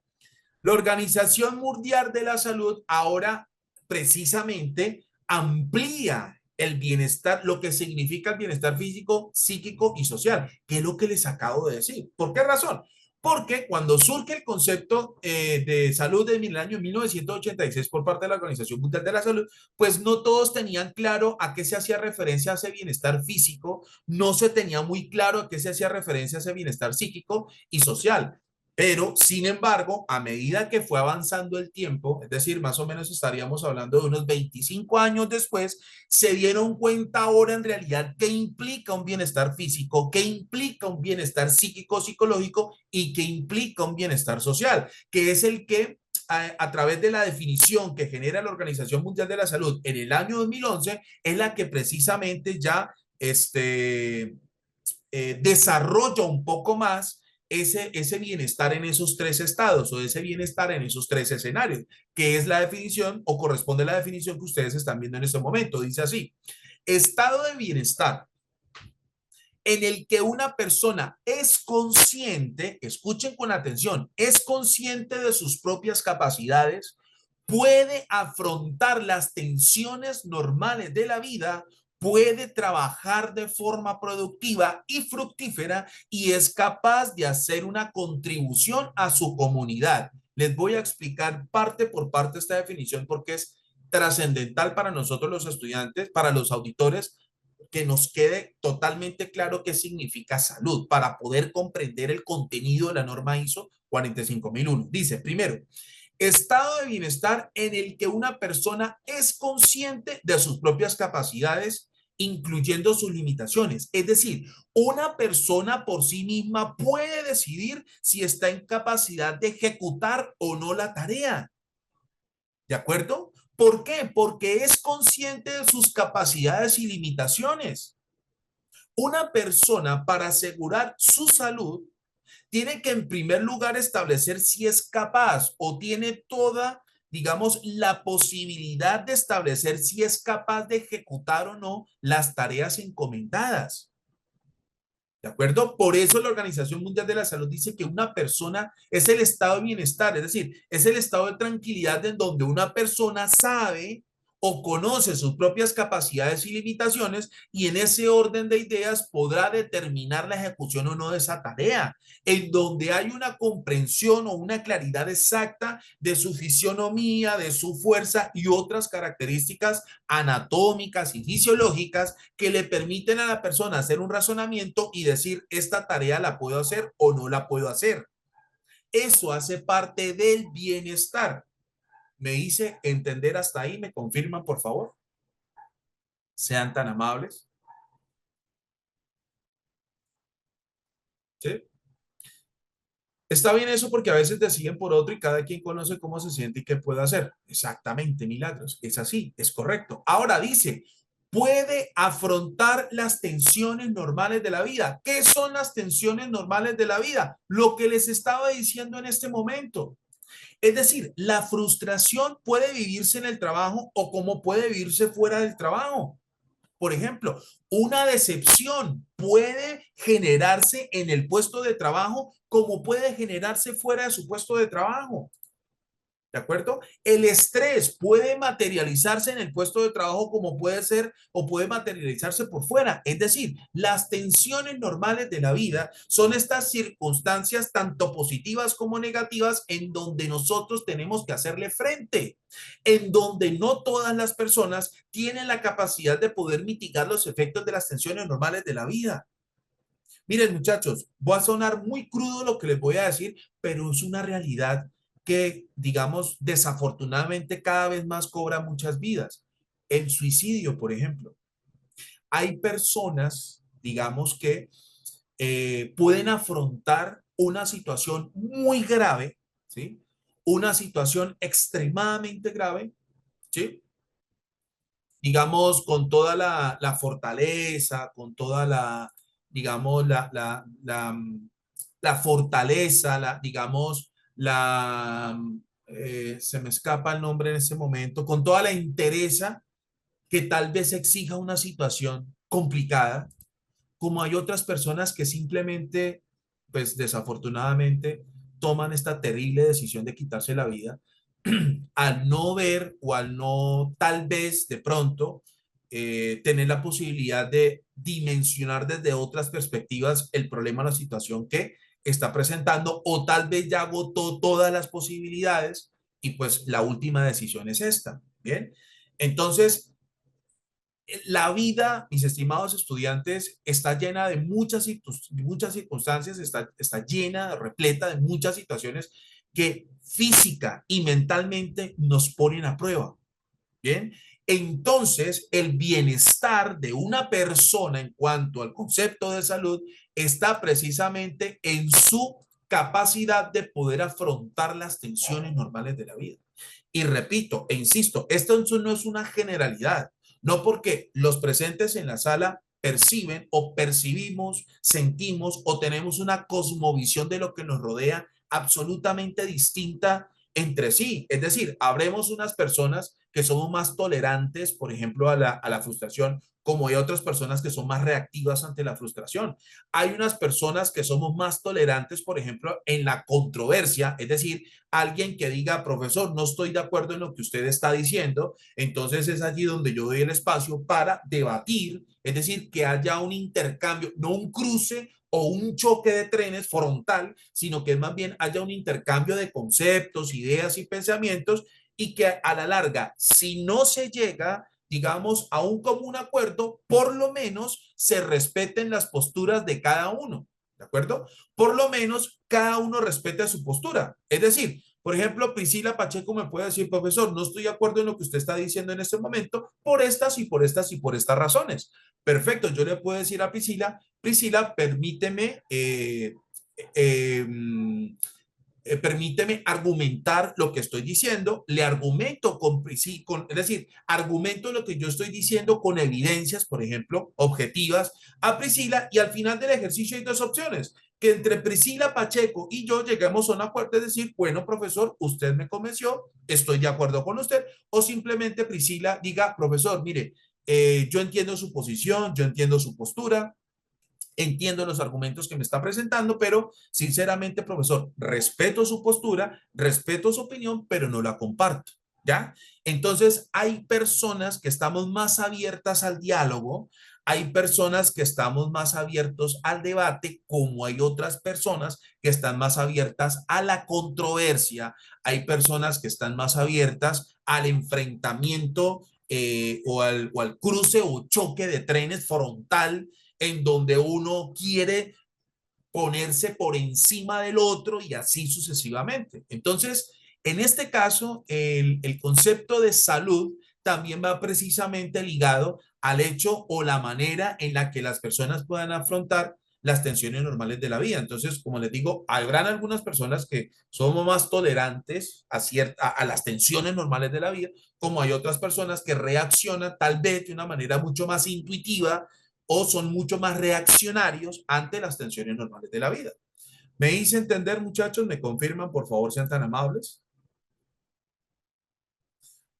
La Organización Mundial de la Salud ahora precisamente amplía el bienestar, lo que significa el bienestar físico, psíquico y social, que es lo que les acabo de decir. ¿Por qué razón? Porque cuando surge el concepto de salud en el año 1986 por parte de la Organización Mundial de la Salud, pues no todos tenían claro a qué se hacía referencia a ese bienestar físico, no se tenía muy claro a qué se hacía referencia a ese bienestar psíquico y social. Pero, sin embargo, a medida que fue avanzando el tiempo, es decir, más o menos estaríamos hablando de unos 25 años después, se dieron cuenta ahora en realidad qué implica un bienestar físico, qué implica un bienestar psíquico, psicológico y qué implica un bienestar social, que es el que a través de la definición que genera la Organización Mundial de la Salud en el año 2011, es la que precisamente ya desarrolla un poco más ese bienestar en esos tres estados o ese bienestar en esos tres escenarios, que es la definición o corresponde a la definición que ustedes están viendo en este momento. Dice así, estado de bienestar en el que una persona es consciente, escuchen con atención, es consciente de sus propias capacidades, puede afrontar las tensiones normales de la vida, puede trabajar de forma productiva y fructífera y es capaz de hacer una contribución a su comunidad. Les voy a explicar parte por parte esta definición porque es trascendental para nosotros los estudiantes, para los auditores, que nos quede totalmente claro qué significa salud para poder comprender el contenido de la norma ISO 45001. Dice, primero, estado de bienestar en el que una persona es consciente de sus propias capacidades, incluyendo sus limitaciones. Es decir, una persona por sí misma puede decidir si está en capacidad de ejecutar o no la tarea. ¿De acuerdo? ¿Por qué? Porque es consciente de sus capacidades y limitaciones. Una persona, para asegurar su salud, tiene que en primer lugar establecer si es capaz o tiene toda, digamos, la posibilidad de establecer si es capaz de ejecutar o no las tareas encomendadas. ¿De acuerdo? Por eso la Organización Mundial de la Salud dice que una persona es el estado de bienestar, es decir, es el estado de tranquilidad en donde una persona sabe o conoce sus propias capacidades y limitaciones y en ese orden de ideas podrá determinar la ejecución o no de esa tarea, en donde hay una comprensión o una claridad exacta de su fisionomía, de su fuerza y otras características anatómicas y fisiológicas que le permiten a la persona hacer un razonamiento y decir, esta tarea la puedo hacer o no la puedo hacer. Eso hace parte del bienestar. ¿Me hice entender hasta ahí? ¿Me confirman, por favor? Sean tan amables. ¿Sí? Está bien eso porque a veces deciden por otro y cada quien conoce cómo se siente y qué puede hacer. Exactamente, Milagros. Es así, es correcto. Ahora dice, puede afrontar las tensiones normales de la vida. ¿Qué son las tensiones normales de la vida? Lo que les estaba diciendo en este momento. Es decir, la frustración puede vivirse en el trabajo o como puede vivirse fuera del trabajo. Por ejemplo, una decepción puede generarse en el puesto de trabajo como puede generarse fuera de su puesto de trabajo. ¿De acuerdo? El estrés puede materializarse en el puesto de trabajo como puede ser o puede materializarse por fuera. Es decir, las tensiones normales de la vida son estas circunstancias tanto positivas como negativas en donde nosotros tenemos que hacerle frente, en donde no todas las personas tienen la capacidad de poder mitigar los efectos de las tensiones normales de la vida. Miren, muchachos, voy a sonar muy crudo lo que les voy a decir, pero es una realidad que, digamos, desafortunadamente cada vez más cobra muchas vidas. El suicidio, por ejemplo. Hay personas, digamos, que pueden afrontar una situación muy grave, ¿sí? Una situación extremadamente grave, ¿sí? Digamos, con toda la fortaleza, con toda la, digamos, la fortaleza, digamos, se me escapa el nombre en este momento, con toda la entereza que tal vez exija una situación complicada, como hay otras personas que simplemente, pues desafortunadamente, toman esta terrible decisión de quitarse la vida al no ver o al no tal vez de pronto tener la posibilidad de dimensionar desde otras perspectivas el problema o la situación que está presentando, o tal vez ya agotó todas las posibilidades y pues la última decisión es esta. Bien, entonces la vida, mis estimados estudiantes, está llena de muchas circunstancias, está llena, repleta de muchas situaciones que física y mentalmente nos ponen a prueba. Bien, entonces el bienestar de una persona en cuanto al concepto de salud está precisamente en su capacidad de poder afrontar las tensiones normales de la vida. Y repito e insisto, esto no es una generalidad, no porque los presentes en la sala perciben o percibimos, sentimos o tenemos una cosmovisión de lo que nos rodea absolutamente distinta entre sí. Es decir, habremos unas personas que somos más tolerantes, por ejemplo, a la frustración, como hay otras personas que son más reactivas ante la frustración. Hay unas personas que somos más tolerantes, por ejemplo, en la controversia, es decir, alguien que diga, profesor, no estoy de acuerdo en lo que usted está diciendo, entonces es allí donde yo doy el espacio para debatir, es decir, que haya un intercambio, no un cruce o un choque de trenes frontal, sino que más bien haya un intercambio de conceptos, ideas y pensamientos, y que a la larga, si no se llega, digamos, a un común acuerdo, por lo menos se respeten las posturas de cada uno, ¿de acuerdo? Por lo menos cada uno respete su postura. Es decir, por ejemplo, Priscila Pacheco me puede decir, profesor, no estoy de acuerdo en lo que usted está diciendo en este momento por estas y por estas y por estas razones. Perfecto, yo le puedo decir a Priscila, Priscila, eh, permíteme argumentar lo que estoy diciendo, le argumento es decir, argumento lo que yo estoy diciendo con evidencias, por ejemplo, objetivas a Priscila, y al final del ejercicio hay dos opciones, que entre Priscila Pacheco y yo lleguemos a un acuerdo, es decir, bueno, profesor, usted me convenció, estoy de acuerdo con usted, o simplemente Priscila diga, profesor, mire, yo entiendo su posición, yo entiendo su postura, entiendo los argumentos que me está presentando, pero sinceramente, profesor, respeto su postura, respeto su opinión, pero no la comparto. ¿Ya? Entonces, hay personas que estamos más abiertas al diálogo, hay personas que estamos más abiertos al debate, como hay otras personas que están más abiertas a la controversia, hay personas que están más abiertas al enfrentamiento o al cruce o choque de trenes frontal en donde uno quiere ponerse por encima del otro y así sucesivamente. Entonces, en este caso, el concepto de salud también va precisamente ligado al hecho o la manera en la que las personas puedan afrontar las tensiones normales de la vida. Entonces, como les digo, habrán algunas personas que somos más tolerantes a las tensiones normales de la vida, como hay otras personas que reaccionan tal vez de una manera mucho más intuitiva o son mucho más reaccionarios ante las tensiones normales de la vida. ¿Me hice entender, muchachos? ¿Me confirman? Por favor, sean tan amables.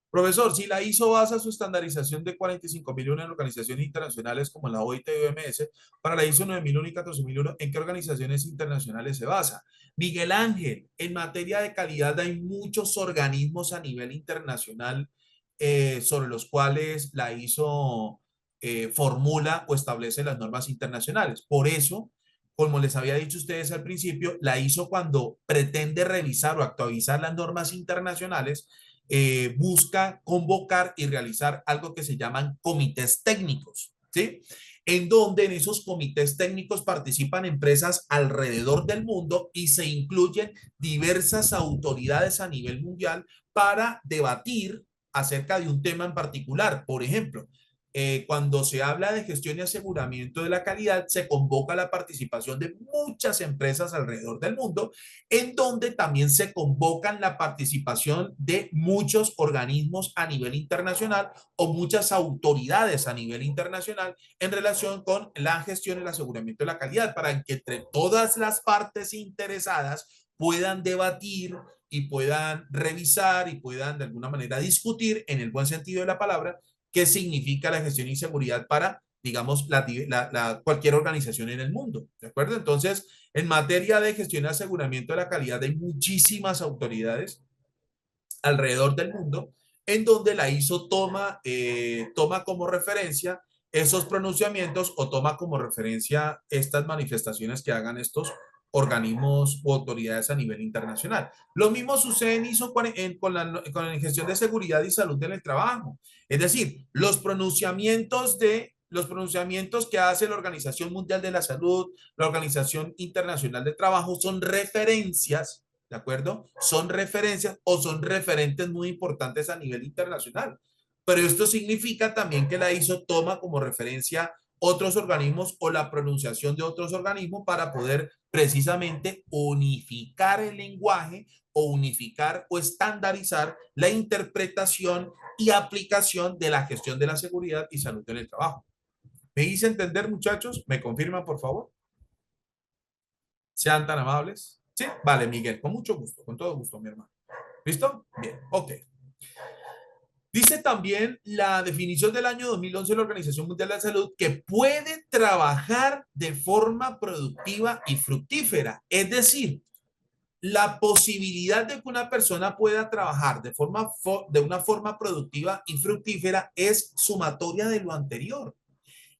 Profesor, si la ISO basa su estandarización de 45.001 en organizaciones internacionales como la OIT y OMS, para la ISO 9001 y 14001, ¿en qué organizaciones internacionales se basa? Miguel Ángel, en materia de calidad hay muchos organismos a nivel internacional sobre los cuales la ISO formula o establece las normas internacionales. Por eso, como les había dicho a ustedes al principio, la ISO cuando pretende revisar o actualizar las normas internacionales, busca convocar y realizar algo que se llaman comités técnicos, ¿sí? En donde en esos comités técnicos participan empresas alrededor del mundo y se incluyen diversas autoridades a nivel mundial para debatir acerca de un tema en particular. Por ejemplo, cuando se habla de gestión y aseguramiento de la calidad, se convoca la participación de muchas empresas alrededor del mundo, en donde también se convocan la participación de muchos organismos a nivel internacional o muchas autoridades a nivel internacional en relación con la gestión y el aseguramiento de la calidad, para que entre todas las partes interesadas puedan debatir y puedan revisar y puedan de alguna manera discutir en el buen sentido de la palabra qué significa la gestión y seguridad para, digamos, cualquier organización en el mundo. ¿De acuerdo? Entonces, en materia de gestión y aseguramiento de la calidad hay muchísimas autoridades alrededor del mundo en donde la ISO toma como referencia esos pronunciamientos o toma como referencia estas manifestaciones que hagan estos organismos o autoridades a nivel internacional. Lo mismo sucede en ISO con la gestión de seguridad y salud en el trabajo. Es decir, los pronunciamientos que hace la Organización Mundial de la Salud, la Organización Internacional de Trabajo, son referencias, ¿de acuerdo? Son referencias o son referentes muy importantes a nivel internacional. Pero esto significa también que la ISO toma como referencia otros organismos o la pronunciación de otros organismos para poder precisamente unificar el lenguaje o unificar o estandarizar la interpretación y aplicación de la gestión de la seguridad y salud en el trabajo. ¿Me hice entender, muchachos? ¿Me confirman, por favor? Sean tan amables. Sí, vale, Miguel, con mucho gusto, con todo gusto, mi hermano. ¿Listo? Bien, ok. Dice también la definición del año 2011 de la Organización Mundial de la Salud que puede trabajar de forma productiva y fructífera. Es decir, la posibilidad de que una persona pueda trabajar de una forma productiva y fructífera es sumatoria de lo anterior.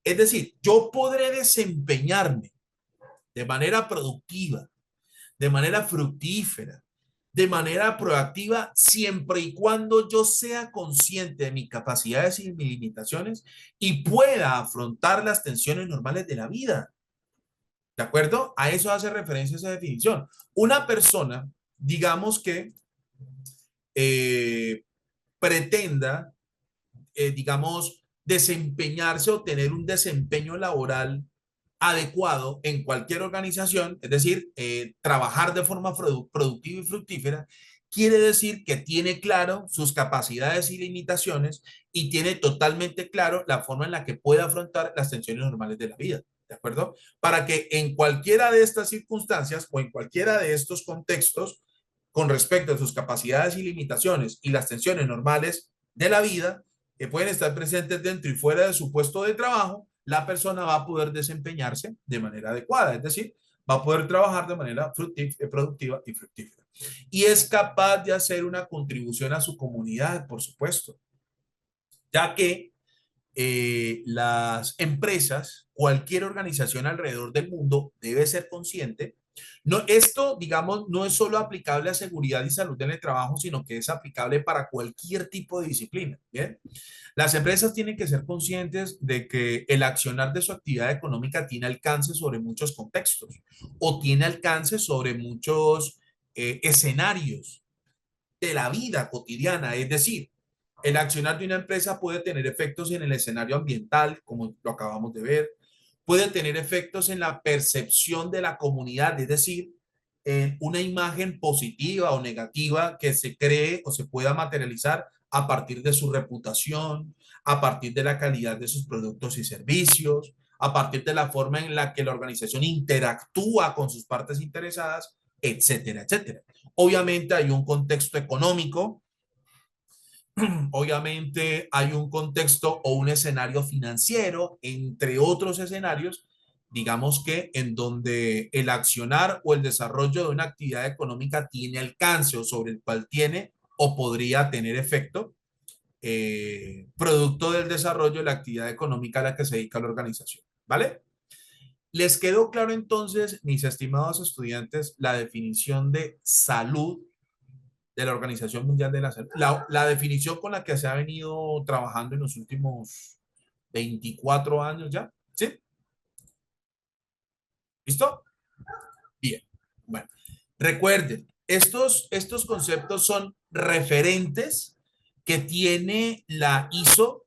Es decir, yo podré desempeñarme de manera productiva, de manera fructífera, de manera proactiva, siempre y cuando yo sea consciente de mis capacidades y mis limitaciones y pueda afrontar las tensiones normales de la vida. ¿De acuerdo? A eso hace referencia esa definición. Una persona, digamos que eh, pretenda, digamos, desempeñarse o tener un desempeño laboral adecuado en cualquier organización, es decir, trabajar de forma productiva y fructífera, quiere decir que tiene claro sus capacidades y limitaciones y tiene totalmente claro la forma en la que puede afrontar las tensiones normales de la vida. ¿De acuerdo? Para que en cualquiera de estas circunstancias o en cualquiera de estos contextos, con respecto a sus capacidades y limitaciones y las tensiones normales de la vida, que pueden estar presentes dentro y fuera de su puesto de trabajo, la persona va a poder desempeñarse de manera adecuada, es decir, va a poder trabajar de manera productiva y fructífera. Y es capaz de hacer una contribución a su comunidad, por supuesto, ya que las empresas, cualquier organización alrededor del mundo debe ser consciente. No, esto, digamos, no es solo aplicable a seguridad y salud en el trabajo, sino que es aplicable para cualquier tipo de disciplina. ¿Bien? Las empresas tienen que ser conscientes de que el accionar de su actividad económica tiene alcance sobre muchos contextos o tiene alcance sobre muchos escenarios de la vida cotidiana. Es decir, el accionar de una empresa puede tener efectos en el escenario ambiental, como lo acabamos de ver, puede tener efectos en la percepción de la comunidad, es decir, en una imagen positiva o negativa que se cree o se pueda materializar a partir de su reputación, a partir de la calidad de sus productos y servicios, a partir de la forma en la que la organización interactúa con sus partes interesadas, etcétera, etcétera. Obviamente hay un contexto económico, obviamente hay un contexto o un escenario financiero, entre otros escenarios, digamos que en donde el accionar o el desarrollo de una actividad económica tiene alcance o sobre el cual tiene o podría tener efecto, producto del desarrollo de la actividad económica a la que se dedica la organización. ¿Vale? ¿Les quedó claro entonces, mis estimados estudiantes, la definición de salud de la Organización Mundial de la Salud? La definición con la que se ha venido trabajando en los últimos 24 años ya. ¿Sí? ¿Listo? Bien. Bueno, recuerden, estos conceptos son referentes que tiene la ISO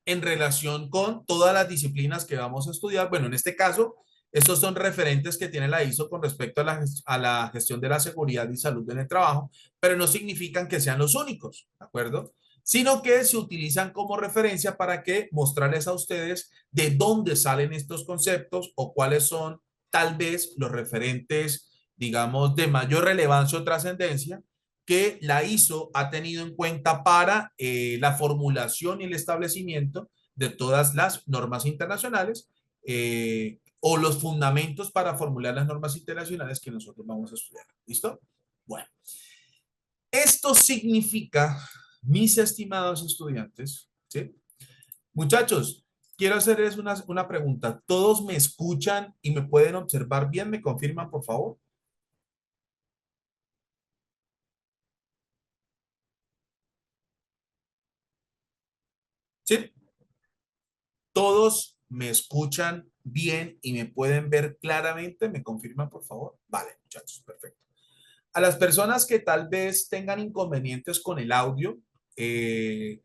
en relación con todas las disciplinas que vamos a estudiar. Bueno, en este caso, estos son referentes que tiene la ISO con respecto a la gestión de la seguridad y salud en el trabajo, pero no significan que sean los únicos, ¿de acuerdo? Sino que se utilizan como referencia para que mostrarles a ustedes de dónde salen estos conceptos o cuáles son tal vez los referentes, digamos, de mayor relevancia o trascendencia que la ISO ha tenido en cuenta para la formulación y el establecimiento de todas las normas internacionales o los fundamentos para formular las normas internacionales que nosotros vamos a estudiar. ¿Listo? Bueno, esto significa, mis estimados estudiantes, ¿sí? Muchachos, quiero hacerles una pregunta. ¿Todos me escuchan y me pueden observar bien? ¿Me confirman, por favor? ¿Sí? ¿Todos me escuchan bien y me pueden ver claramente? ¿Me confirman, por favor? Vale, muchachos, perfecto. A las personas que tal vez tengan inconvenientes con el audio, eh,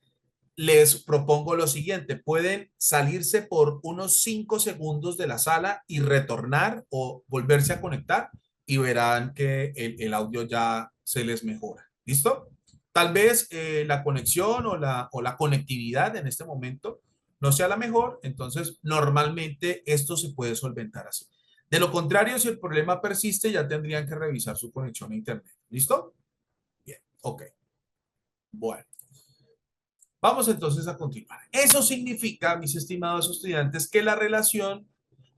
les propongo lo siguiente. Pueden salirse por unos 5 segundos de la sala y retornar o volverse a conectar y verán que el audio ya se les mejora. ¿Listo? Tal vez la conexión o la conectividad en este momento no sea la mejor, entonces normalmente esto se puede solventar así. De lo contrario, si el problema persiste, ya tendrían que revisar su conexión a internet. ¿Listo? Bien, ok. Bueno. Vamos entonces a continuar. Eso significa, mis estimados estudiantes, que la relación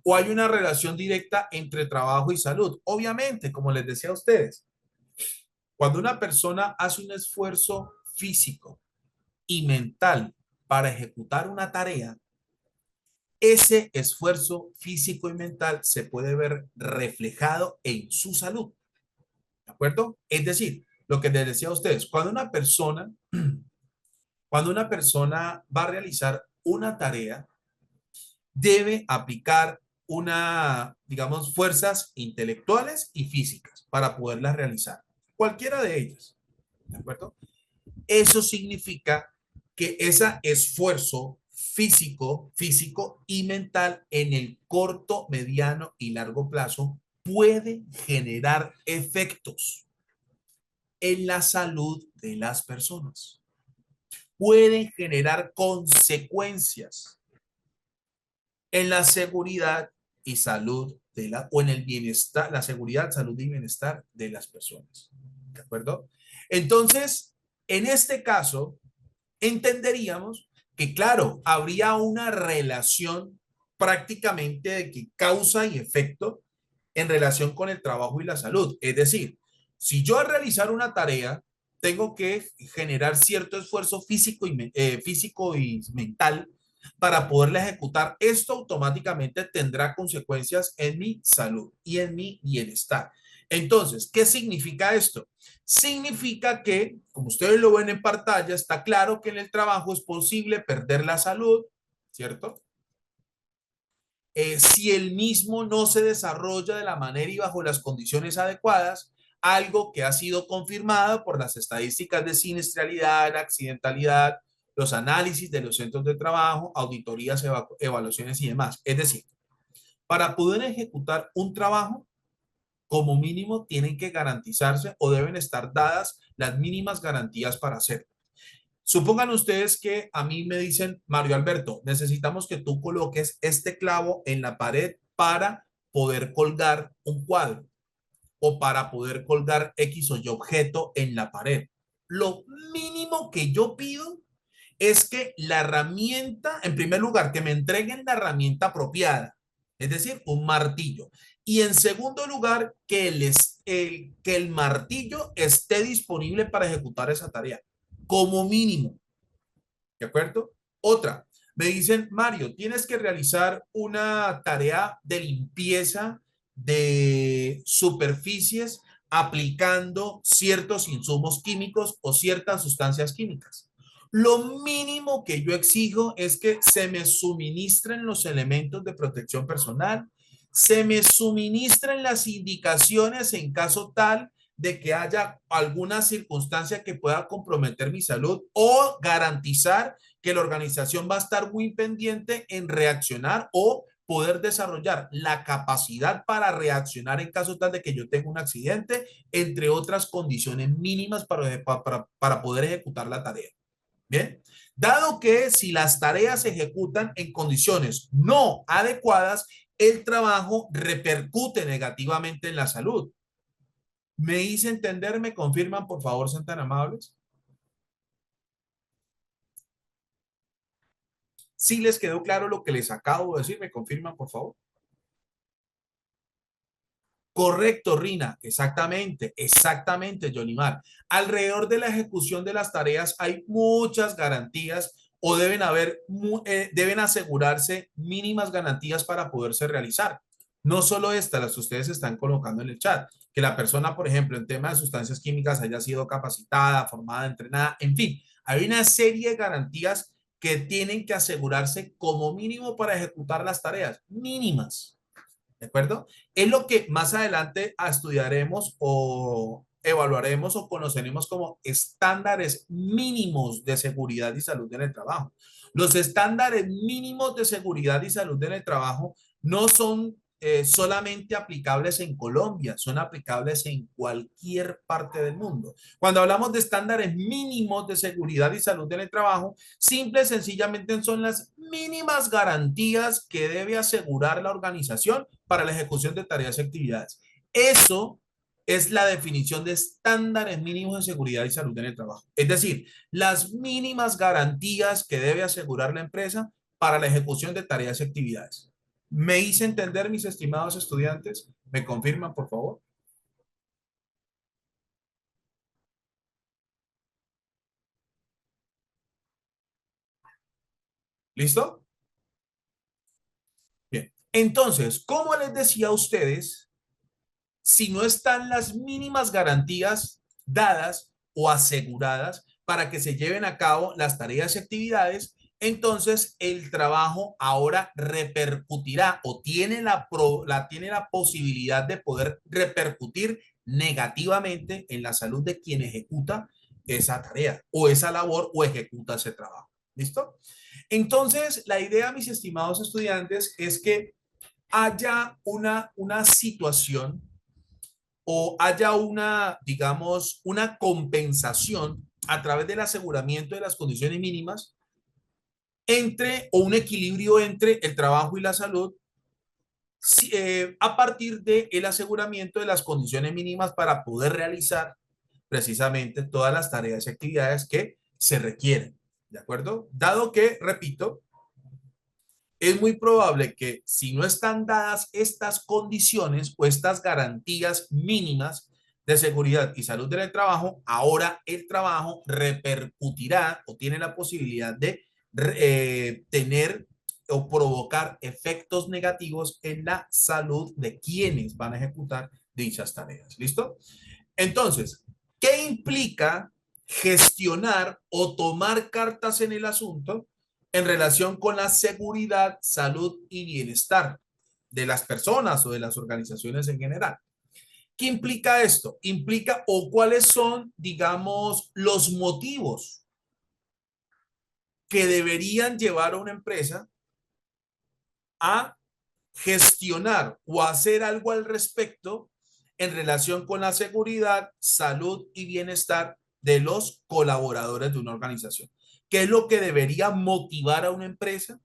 o hay una relación directa entre trabajo y salud. Obviamente, como les decía a ustedes, cuando una persona hace un esfuerzo físico y mental para ejecutar una tarea, ese esfuerzo físico y mental se puede ver reflejado en su salud. ¿De acuerdo? Es decir, lo que les decía a ustedes, cuando una persona va a realizar una tarea, debe aplicar digamos, fuerzas intelectuales y físicas para poderlas realizar. Cualquiera de ellas. ¿De acuerdo? Eso significa que ese esfuerzo físico y mental en el corto, mediano y largo plazo puede generar efectos en la salud de las personas. Pueden generar consecuencias en la seguridad y salud o en el bienestar, la seguridad, salud y bienestar de las personas. ¿De acuerdo? Entonces, en este caso, entenderíamos que, claro, habría una relación prácticamente de que causa y efecto en relación con el trabajo y la salud. Es decir, si yo al realizar una tarea tengo que generar cierto esfuerzo físico y mental para poderla ejecutar, esto automáticamente tendrá consecuencias en mi salud y en mi bienestar. Entonces, ¿qué significa esto? Significa que, como ustedes lo ven en pantalla, está claro que en el trabajo es posible perder la salud, ¿cierto? Si el mismo no se desarrolla de la manera y bajo las condiciones adecuadas, algo que ha sido confirmado por las estadísticas de siniestralidad, accidentalidad, los análisis de los centros de trabajo, auditorías, evaluaciones y demás. Es decir, para poder ejecutar un trabajo, como mínimo tienen que garantizarse o deben estar dadas las mínimas garantías para hacerlo. Supongan ustedes que a mí me dicen, Mario Alberto, necesitamos que tú coloques este clavo en la pared para poder colgar un cuadro o para poder colgar X o Y objeto en la pared. Lo mínimo que yo pido es que la herramienta, en primer lugar, que me entreguen la herramienta apropiada, es decir, un martillo. Y en segundo lugar, que el martillo esté disponible para ejecutar esa tarea, como mínimo. ¿De acuerdo? Otra, me dicen, Mario, tienes que realizar una tarea de limpieza de superficies aplicando ciertos insumos químicos o ciertas sustancias químicas. Lo mínimo que yo exijo es que se me suministren los elementos de protección personal, se me suministren las indicaciones en caso tal de que haya alguna circunstancia que pueda comprometer mi salud o garantizar que la organización va a estar muy pendiente en reaccionar o poder desarrollar la capacidad para reaccionar en caso tal de que yo tenga un accidente, entre otras condiciones mínimas para poder ejecutar la tarea. Bien, dado que si las tareas se ejecutan en condiciones no adecuadas, el trabajo repercute negativamente en la salud. ¿Me hice entender? ¿Me confirman, por favor, sean tan amables? Si les quedó claro lo que les acabo de decir, ¿me confirman, por favor? Correcto, Rina. Exactamente, exactamente, Johnny Mar. Alrededor de la ejecución de las tareas hay muchas garantías o deben haber, deben asegurarse mínimas garantías para poderse realizar. No solo estas, las que ustedes están colocando en el chat, que la persona, por ejemplo, en temas de sustancias químicas haya sido capacitada, formada, entrenada, en fin, hay una serie de garantías que tienen que asegurarse como mínimo para ejecutar las tareas, mínimas. ¿De acuerdo? Es lo que más adelante estudiaremos o evaluaremos o conoceremos como estándares mínimos de seguridad y salud en el trabajo. Los estándares mínimos de seguridad y salud en el trabajo no son solamente aplicables en Colombia, son aplicables en cualquier parte del mundo. Cuando hablamos de estándares mínimos de seguridad y salud en el trabajo, simple y sencillamente son las mínimas garantías que debe asegurar la organización para la ejecución de tareas y actividades. Eso es la definición de estándares mínimos de seguridad y salud en el trabajo. Es decir, las mínimas garantías que debe asegurar la empresa para la ejecución de tareas y actividades. ¿Me hice entender, mis estimados estudiantes? ¿Me confirman, por favor? ¿Listo? Bien. Entonces, como les decía a ustedes, si no están las mínimas garantías dadas o aseguradas para que se lleven a cabo las tareas y actividades, entonces el trabajo ahora repercutirá o tiene la posibilidad de poder repercutir negativamente en la salud de quien ejecuta esa tarea o esa labor o ejecuta ese trabajo. ¿Listo? Entonces, la idea, mis estimados estudiantes, es que haya una situación o haya una, digamos, una compensación a través del aseguramiento de las condiciones mínimas entre, o un equilibrio entre el trabajo y la salud, a partir del aseguramiento de las condiciones mínimas para poder realizar precisamente todas las tareas y actividades que se requieren. ¿De acuerdo? Dado que, repito, es muy probable que si no están dadas estas condiciones o estas garantías mínimas de seguridad y salud del trabajo, ahora el trabajo repercutirá o tiene la posibilidad de tener o provocar efectos negativos en la salud de quienes van a ejecutar dichas tareas. ¿Listo? Entonces, ¿qué implica gestionar o tomar cartas en el asunto en relación con la seguridad, salud y bienestar de las personas o de las organizaciones en general? ¿Qué implica esto? Implica o cuáles son, digamos, los motivos que deberían llevar a una empresa a gestionar o hacer algo al respecto en relación con la seguridad, salud y bienestar de los colaboradores de una organización. ¿Qué es lo que debería motivar a una empresa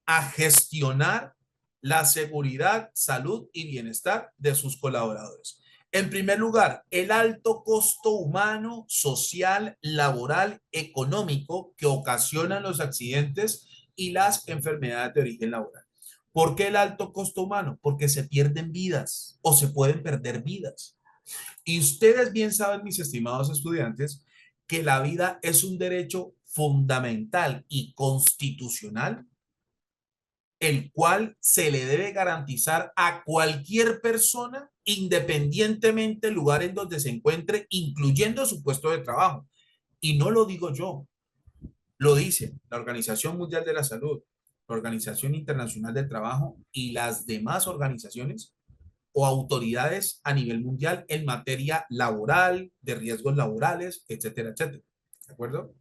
a gestionar la seguridad, salud y bienestar de sus colaboradores? En primer lugar, el alto costo humano, social, laboral, económico que ocasionan los accidentes y las enfermedades de origen laboral. ¿Por qué el alto costo humano? Porque se pierden vidas o se pueden perder vidas. Y ustedes bien saben, mis estimados estudiantes, que la vida es un derecho fundamental y constitucional, el cual se le debe garantizar a cualquier persona, independientemente del lugar en donde se encuentre, incluyendo su puesto de trabajo. Y no lo digo yo, lo dice la Organización Mundial de la Salud, la Organización Internacional del Trabajo y las demás organizaciones o autoridades a nivel mundial en materia laboral, de riesgos laborales, etcétera, etcétera. ¿De acuerdo?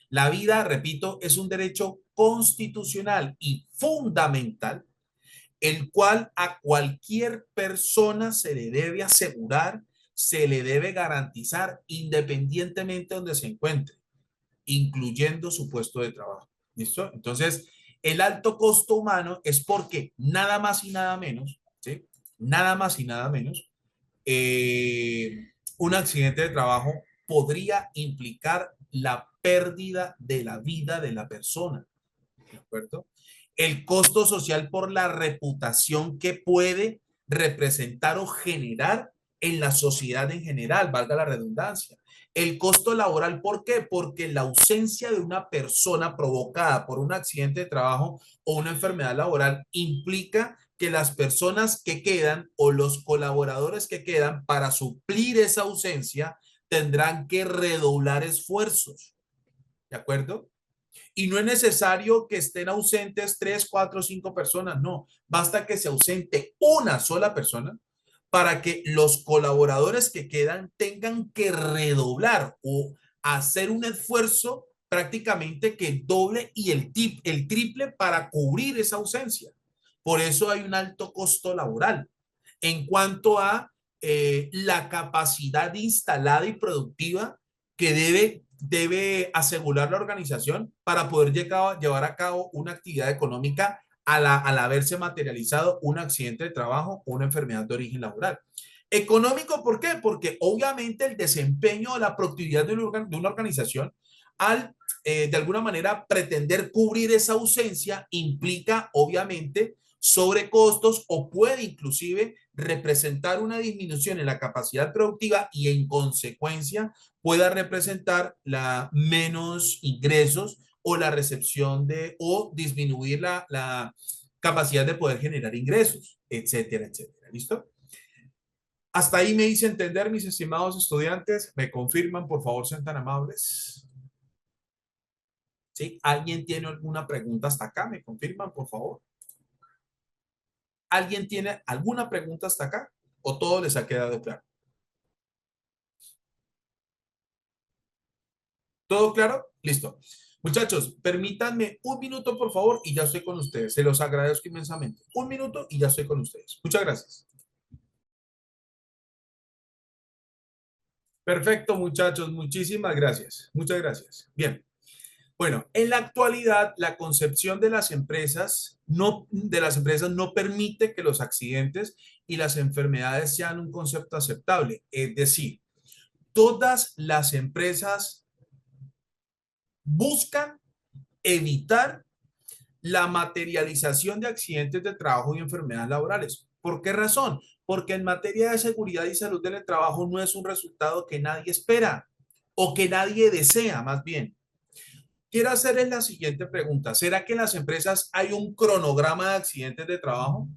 La vida, repito, es un derecho constitucional y fundamental, el cual a cualquier persona se le debe asegurar, se le debe garantizar independientemente de donde se encuentre, incluyendo su puesto de trabajo. ¿Listo? Entonces, el alto costo humano es porque nada más y nada menos, ¿sí? Nada más y nada menos, un accidente de trabajo podría implicar la pérdida de la vida de la persona, ¿de acuerdo? El costo social por la reputación que puede representar o generar en la sociedad en general, valga la redundancia. El costo laboral, ¿por qué? Porque la ausencia de una persona provocada por un accidente de trabajo o una enfermedad laboral implica que las personas que quedan o los colaboradores que quedan para suplir esa ausencia tendrán que redoblar esfuerzos, ¿de acuerdo? Y no es necesario que estén ausentes 3, 4, 5 personas, no. Basta que se ausente una sola persona para que los colaboradores que quedan tengan que redoblar o hacer un esfuerzo prácticamente que doble y el triple para cubrir esa ausencia. Por eso hay un alto costo laboral. En cuanto a la capacidad instalada y productiva que debe asegurar la organización para poder llevar a cabo una actividad económica al haberse materializado un accidente de trabajo o una enfermedad de origen laboral. Económico, ¿por qué? Porque obviamente el desempeño o la productividad de una organización al de alguna manera pretender cubrir esa ausencia implica obviamente sobrecostos o puede inclusive representar una disminución en la capacidad productiva y en consecuencia pueda representar la menos ingresos o la recepción de o disminuir la capacidad de poder generar ingresos, etcétera, etcétera. ¿Listo? Hasta ahí me hice entender, mis estimados estudiantes. ¿Me confirman, por favor, sean tan amables? ¿Sí? ¿Alguien tiene alguna pregunta hasta acá? ¿Me confirman, por favor? ¿Alguien tiene alguna pregunta hasta acá? ¿O todo les ha quedado claro? ¿Todo claro? Listo. Muchachos, permítanme un minuto, por favor, y ya estoy con ustedes. Se los agradezco inmensamente. Un minuto y ya estoy con ustedes. Muchas gracias. Perfecto, muchachos. Muchísimas gracias. Muchas gracias. Bien. Bueno, en la actualidad, la concepción de las empresas no permite que los accidentes y las enfermedades sean un concepto aceptable. Es decir, todas las empresas buscan evitar la materialización de accidentes de trabajo y enfermedades laborales. ¿Por qué razón? Porque en materia de seguridad y salud en el trabajo no es un resultado que nadie espera o que nadie desea, más bien. Quiero hacerles la siguiente pregunta. ¿Será que en las empresas hay un cronograma de accidentes de trabajo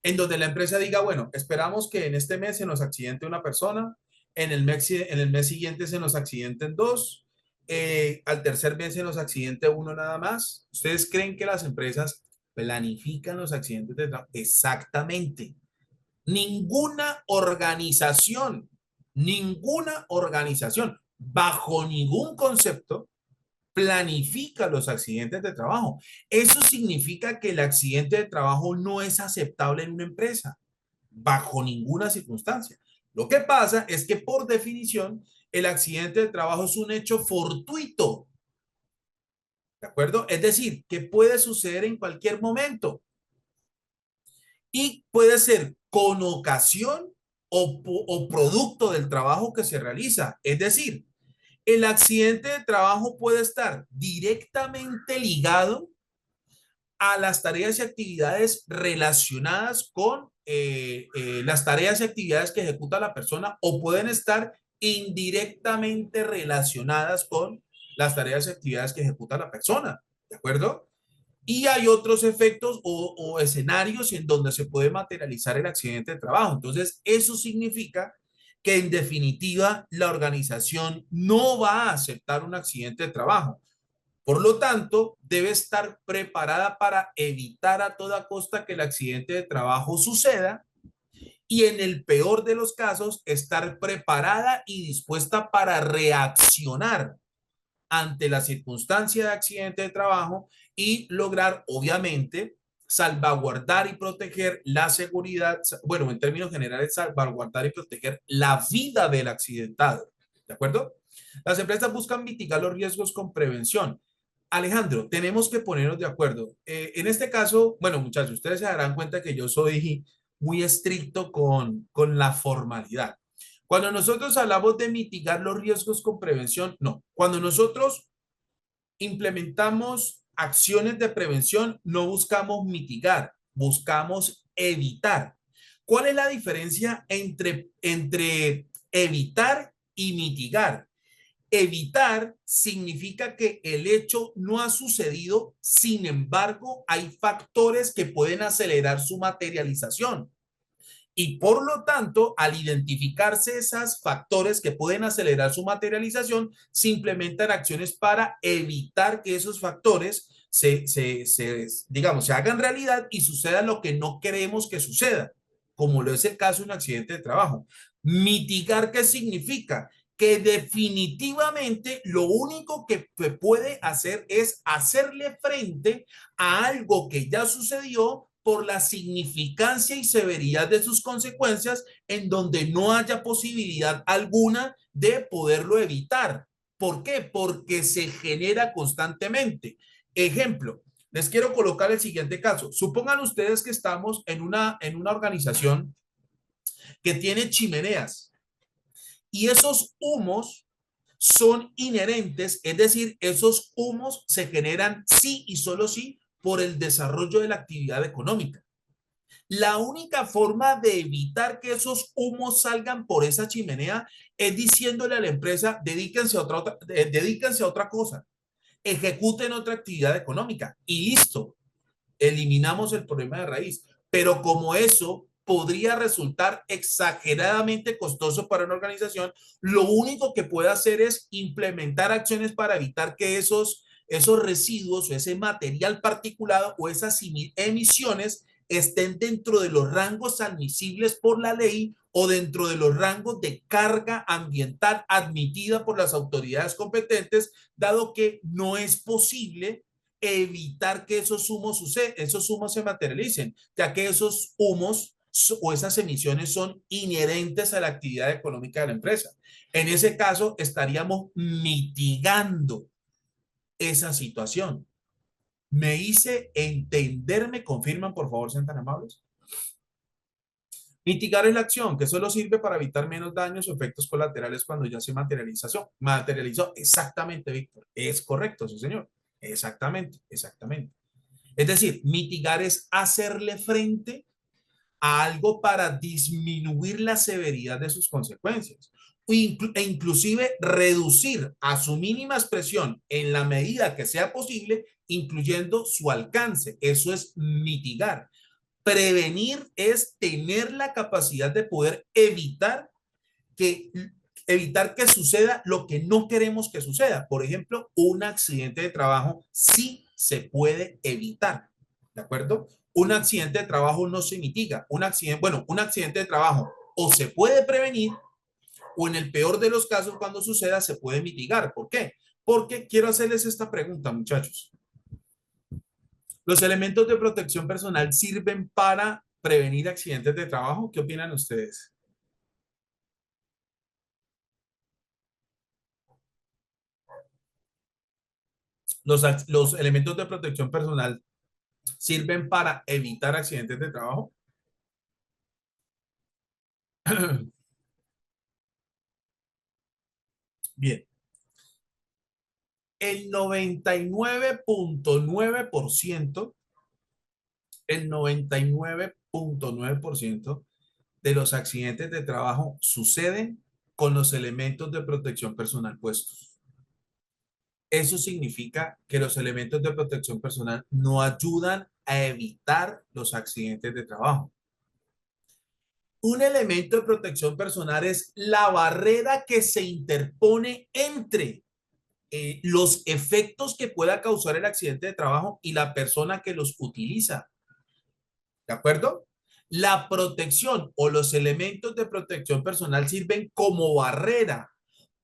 en donde la empresa diga, bueno, esperamos que en este mes se nos accidente una persona, en el mes siguiente se nos accidenten dos, al tercer mes se nos accidente uno nada más? ¿Ustedes creen que las empresas planifican los accidentes de trabajo? Exactamente. Ninguna organización, bajo ningún concepto, planifica los accidentes de trabajo. Eso significa que el accidente de trabajo no es aceptable en una empresa, bajo ninguna circunstancia. Lo que pasa es que por definición, el accidente de trabajo es un hecho fortuito, ¿de acuerdo? Es decir, que puede suceder en cualquier momento y puede ser con ocasión o producto del trabajo que se realiza. Es decir, el accidente de trabajo puede estar directamente ligado a las tareas y actividades relacionadas con las tareas y actividades que ejecuta la persona o pueden estar indirectamente relacionadas con las tareas y actividades que ejecuta la persona, ¿de acuerdo? Y hay otros efectos o escenarios en donde se puede materializar el accidente de trabajo. Entonces, eso significa que en definitiva la organización no va a aceptar un accidente de trabajo. Por lo tanto, debe estar preparada para evitar a toda costa que el accidente de trabajo suceda y en el peor de los casos, estar preparada y dispuesta para reaccionar ante la circunstancia de accidente de trabajo y lograr, obviamente, salvaguardar y proteger la seguridad, bueno, en términos generales, salvaguardar y proteger la vida del accidentado. ¿De acuerdo? Las empresas buscan mitigar los riesgos con prevención. Alejandro, tenemos que ponernos de acuerdo. En este caso, bueno, muchachos, ustedes se darán cuenta que yo soy muy estricto con la formalidad. Cuando nosotros hablamos de mitigar los riesgos con prevención, no. Cuando nosotros implementamos acciones de prevención, no buscamos mitigar, buscamos evitar. ¿Cuál es la diferencia entre evitar y mitigar? Evitar significa que el hecho no ha sucedido, sin embargo, hay factores que pueden acelerar su materialización. Y por lo tanto, al identificarse esos factores que pueden acelerar su materialización, se implementan acciones para evitar que esos factores digamos, se hagan realidad y suceda lo que no queremos que suceda, como lo es el caso de un accidente de trabajo. Mitigar, ¿qué significa? Que definitivamente lo único que puede hacer es hacerle frente a algo que ya sucedió por la significancia y severidad de sus consecuencias, en donde no haya posibilidad alguna de poderlo evitar. ¿Por qué? Porque se genera constantemente. Ejemplo, les quiero colocar el siguiente caso. Supongan ustedes que estamos en una organización que tiene chimeneas y esos humos son inherentes, es decir, esos humos se generan sí y solo sí por el desarrollo de la actividad económica. La única forma de evitar que esos humos salgan por esa chimenea es diciéndole a la empresa, dedíquense a otra cosa, ejecuten otra actividad económica y listo, eliminamos el problema de raíz. Pero como eso podría resultar exageradamente costoso para una organización, lo único que puede hacer es implementar acciones para evitar que esos residuos o ese material particulado o esas emisiones estén dentro de los rangos admisibles por la ley o dentro de los rangos de carga ambiental admitida por las autoridades competentes, dado que no es posible evitar que esos humos se materialicen, ya que esos humos o esas emisiones son inherentes a la actividad económica de la empresa. En ese caso, estaríamos mitigando esa situación. Me hice entender, me confirman, por favor, sean tan amables. Mitigar es la acción que solo sirve para evitar menos daños o efectos colaterales cuando ya se materializó. Exactamente, Víctor. Es correcto, sí, señor. Exactamente, exactamente. Es decir, mitigar es hacerle frente a algo para disminuir la severidad de sus consecuencias e inclusive reducir a su mínima expresión en la medida que sea posible, incluyendo su alcance. Eso es mitigar. Prevenir es tener la capacidad de poder que, evitar que suceda lo que no queremos que suceda. Por ejemplo, un accidente de trabajo sí se puede evitar, ¿de acuerdo? Un accidente de trabajo no se mitiga. Un accidente de trabajo o se puede prevenir o en el peor de los casos, cuando suceda, se puede mitigar. ¿Por qué? Porque quiero hacerles esta pregunta, muchachos. ¿Los elementos de protección personal sirven para prevenir accidentes de trabajo? ¿Qué opinan ustedes? Los elementos de protección personal sirven para evitar accidentes de trabajo. Bien, el 99.9%, el 99.9% de los accidentes de trabajo suceden con los elementos de protección personal puestos. Eso significa que los elementos de protección personal no ayudan a evitar los accidentes de trabajo. Un elemento de protección personal es la barrera que se interpone entre los efectos que pueda causar el accidente de trabajo y la persona que los utiliza. ¿De acuerdo? La protección o los elementos de protección personal sirven como barrera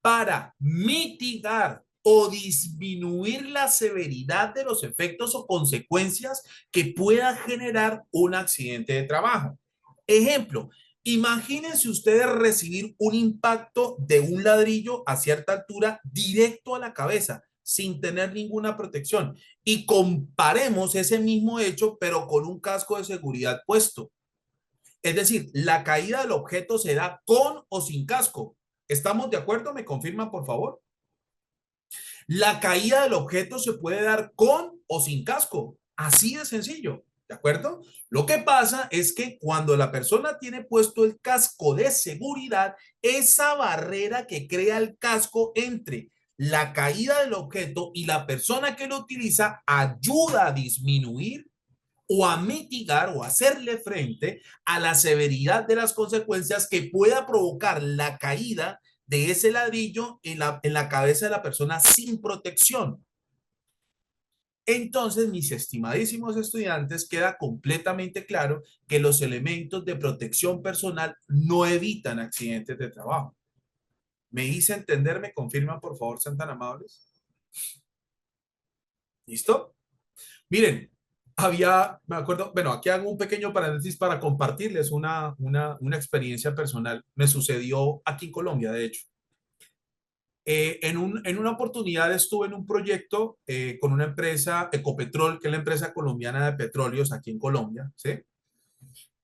para mitigar o disminuir la severidad de los efectos o consecuencias que pueda generar un accidente de trabajo. Ejemplo, imagínense ustedes recibir un impacto de un ladrillo a cierta altura directo a la cabeza sin tener ninguna protección y comparemos ese mismo hecho pero con un casco de seguridad puesto. Es decir, la caída del objeto se da con o sin casco. ¿Estamos de acuerdo? ¿Me confirman, por favor? La caída del objeto se puede dar con o sin casco. Así de sencillo. ¿De acuerdo? Lo que pasa es que cuando la persona tiene puesto el casco de seguridad, esa barrera que crea el casco entre la caída del objeto y la persona que lo utiliza ayuda a disminuir o a mitigar o a hacerle frente a la severidad de las consecuencias que pueda provocar la caída de ese ladrillo en la cabeza de la persona sin protección. Entonces, mis estimadísimos estudiantes, queda completamente claro que los elementos de protección personal no evitan accidentes de trabajo. ¿Me hice entender? ¿Me confirman, por favor, sean tan amables? ¿Listo? Miren, me acuerdo, bueno, aquí hago un pequeño paréntesis para compartirles una experiencia personal. Me sucedió aquí en Colombia, de hecho. En una oportunidad estuve en un proyecto con una empresa, Ecopetrol, que es la empresa colombiana de petróleos aquí en Colombia, ¿sí?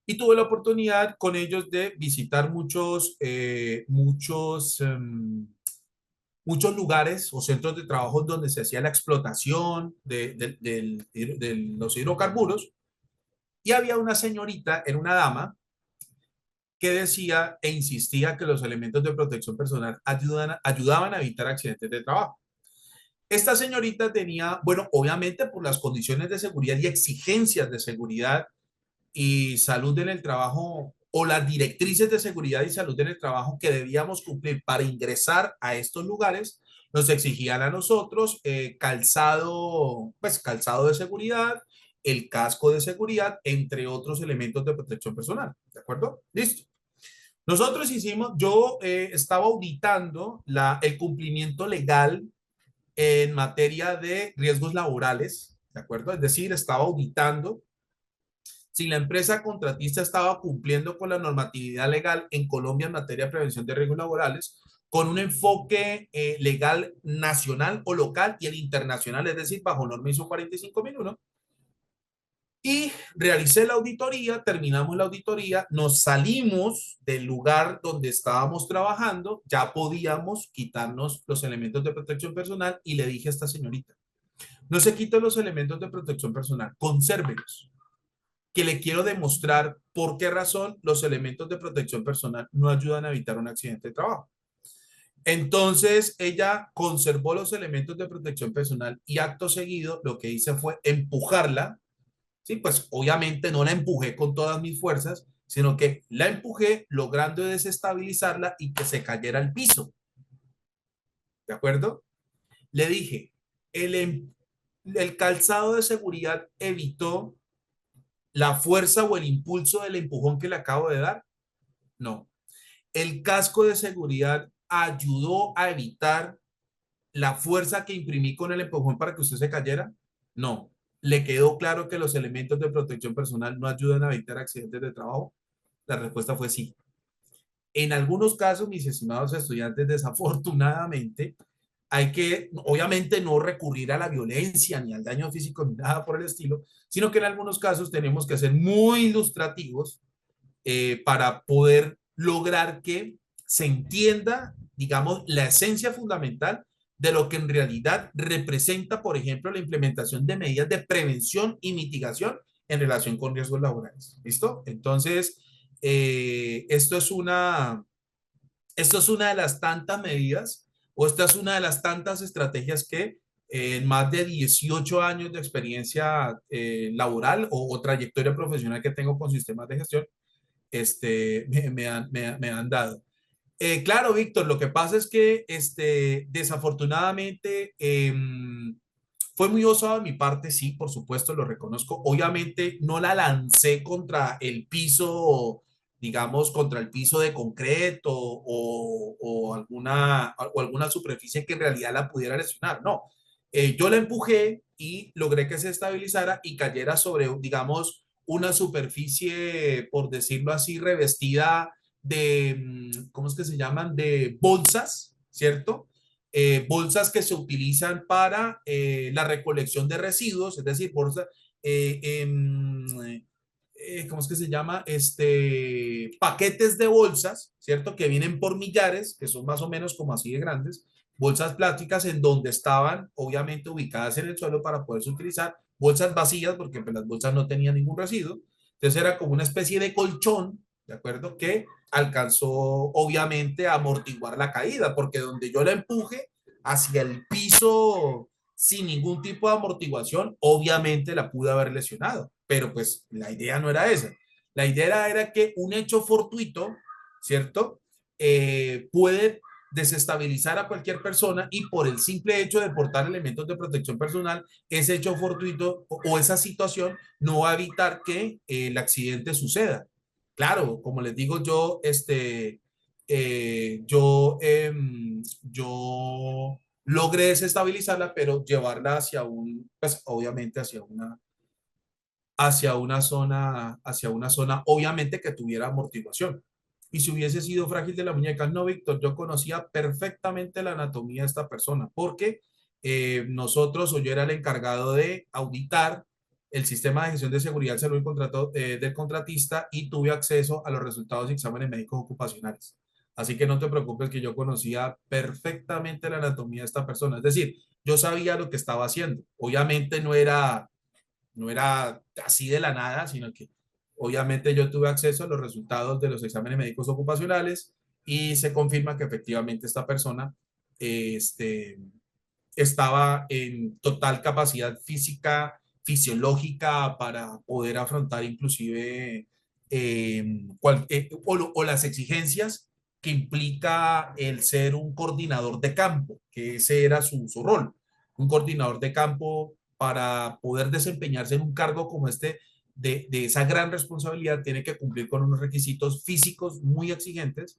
Y tuve la oportunidad con ellos de visitar muchos lugares o centros de trabajo donde se hacía la explotación de los hidrocarburos. Y había una señorita, era una dama, que decía e insistía que los elementos de protección personal ayudaban a evitar accidentes de trabajo. Esta señorita tenía, bueno, obviamente por las condiciones de seguridad y exigencias de seguridad y salud en el trabajo o las directrices de seguridad y salud en el trabajo que debíamos cumplir para ingresar a estos lugares, nos exigían a nosotros calzado de seguridad, el casco de seguridad, entre otros elementos de protección personal. ¿De acuerdo? Listo. Nosotros yo estaba auditando el cumplimiento legal en materia de riesgos laborales, ¿de acuerdo? Es decir, estaba auditando si la empresa contratista estaba cumpliendo con la normatividad legal en Colombia en materia de prevención de riesgos laborales, con un enfoque legal nacional o local y el internacional, es decir, bajo norma ISO 45001. Y realicé la auditoría, terminamos la auditoría, nos salimos del lugar donde estábamos trabajando, ya podíamos quitarnos los elementos de protección personal y le dije a esta señorita, no se quiten los elementos de protección personal, consérvelos, que le quiero demostrar por qué razón los elementos de protección personal no ayudan a evitar un accidente de trabajo. Entonces ella conservó los elementos de protección personal y acto seguido lo que hice fue empujarla. Sí, pues obviamente no la empujé con todas mis fuerzas, sino que la empujé logrando desestabilizarla y que se cayera al piso. ¿De acuerdo? Le dije, el calzado de seguridad evitó la fuerza o el impulso del empujón que le acabo de dar. No. El casco de seguridad ayudó a evitar la fuerza que imprimí con el empujón para que usted se cayera. No. ¿Le quedó claro que los elementos de protección personal no ayudan a evitar accidentes de trabajo? La respuesta fue sí. En algunos casos, mis estimados estudiantes, desafortunadamente, hay que, obviamente, no recurrir a la violencia ni al daño físico ni nada por el estilo, sino que en algunos casos tenemos que ser muy ilustrativos para poder lograr que se entienda, digamos, la esencia fundamental de lo que en realidad representa, por ejemplo, la implementación de medidas de prevención y mitigación en relación con riesgos laborales. ¿Listo? Entonces, esto es una de las tantas medidas o esta es una de las tantas estrategias que en más de 18 años de experiencia laboral o trayectoria profesional que tengo con sistemas de gestión, me han dado. Claro, Víctor, lo que pasa es que desafortunadamente fue muy osado de mi parte, sí, por supuesto, lo reconozco. Obviamente no la lancé contra el piso, digamos, contra el piso de concreto o alguna superficie que en realidad la pudiera lesionar. No, yo la empujé y logré que se estabilizara y cayera sobre, digamos, una superficie, por decirlo así, revestida ¿cómo es que se llaman? De bolsas, ¿cierto? Bolsas que se utilizan para la recolección de residuos, es decir, bolsas, ¿cómo es que se llama? Paquetes de bolsas, ¿cierto? Que vienen por millares, que son más o menos como así de grandes, bolsas plásticas en donde estaban obviamente ubicadas en el suelo para poderse utilizar, bolsas vacías porque pues, las bolsas no tenían ningún residuo. Entonces era como una especie de colchón, ¿de acuerdo? Que alcanzó obviamente a amortiguar la caída, porque donde yo la empuje hacia el piso sin ningún tipo de amortiguación, obviamente la pude haber lesionado, pero pues la idea no era esa. La idea era que un hecho fortuito, ¿cierto? Puede desestabilizar a cualquier persona y por el simple hecho de portar elementos de protección personal, ese hecho fortuito o esa situación no va a evitar que el accidente suceda. Claro, como les digo yo, yo logré desestabilizarla, pero llevarla hacia pues obviamente hacia una zona, obviamente que tuviera amortiguación. Y si hubiese sido frágil de la muñeca, no, Víctor, yo conocía perfectamente la anatomía de esta persona, porque nosotros o yo era el encargado de auditar el sistema de gestión de seguridad del salud del contratista y tuve acceso a los resultados de exámenes médicos ocupacionales. Así que no te preocupes que yo conocía perfectamente la anatomía de esta persona. Es decir, yo sabía lo que estaba haciendo. Obviamente no era así de la nada, sino que obviamente yo tuve acceso a los resultados de los exámenes médicos ocupacionales y se confirma que efectivamente esta persona este, estaba en total capacidad física, fisiológica para poder afrontar inclusive o las exigencias que implica el ser un coordinador de campo, que ese era su rol, un coordinador de campo para poder desempeñarse en un cargo como este de esa gran responsabilidad tiene que cumplir con unos requisitos físicos muy exigentes.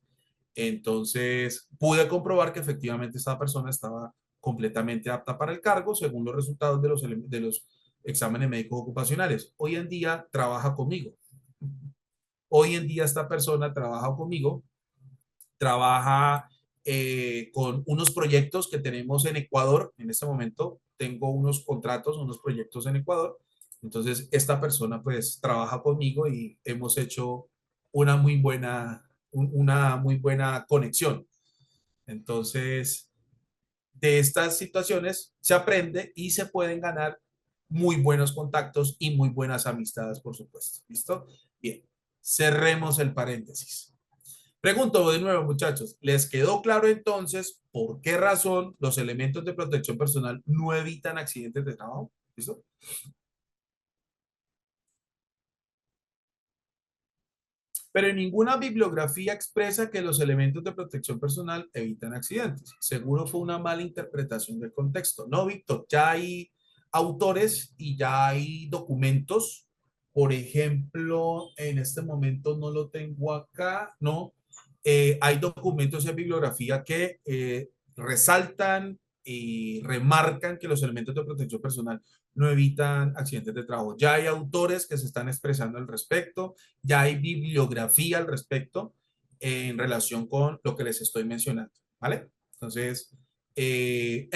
Entonces pude comprobar que efectivamente esta persona estaba completamente apta para el cargo según los resultados de los exámenes médicos ocupacionales. Hoy en día trabaja conmigo. Hoy en día esta persona trabaja conmigo, trabaja con unos proyectos que tenemos en Ecuador. En este momento tengo unos contratos, unos proyectos en Ecuador. Entonces, esta persona pues trabaja conmigo y hemos hecho una muy buena conexión. Entonces, de estas situaciones se aprende y se pueden ganar muy buenos contactos y muy buenas amistades, por supuesto. ¿Listo? Bien, cerremos el paréntesis. Pregunto de nuevo, muchachos, ¿les quedó claro entonces por qué razón los elementos de protección personal no evitan accidentes de trabajo? ¿Listo? Pero en ninguna bibliografía expresa que los elementos de protección personal evitan accidentes. Seguro fue una mala interpretación del contexto. No, Víctor, ya hay autores y ya hay documentos. Por ejemplo, en este momento no lo tengo acá, ¿no? Hay documentos en bibliografía que resaltan y remarcan que los elementos de protección personal no evitan accidentes de trabajo. Ya hay autores que se están expresando al respecto, ya hay bibliografía al respecto en relación con lo que les estoy mencionando, ¿vale? Entonces,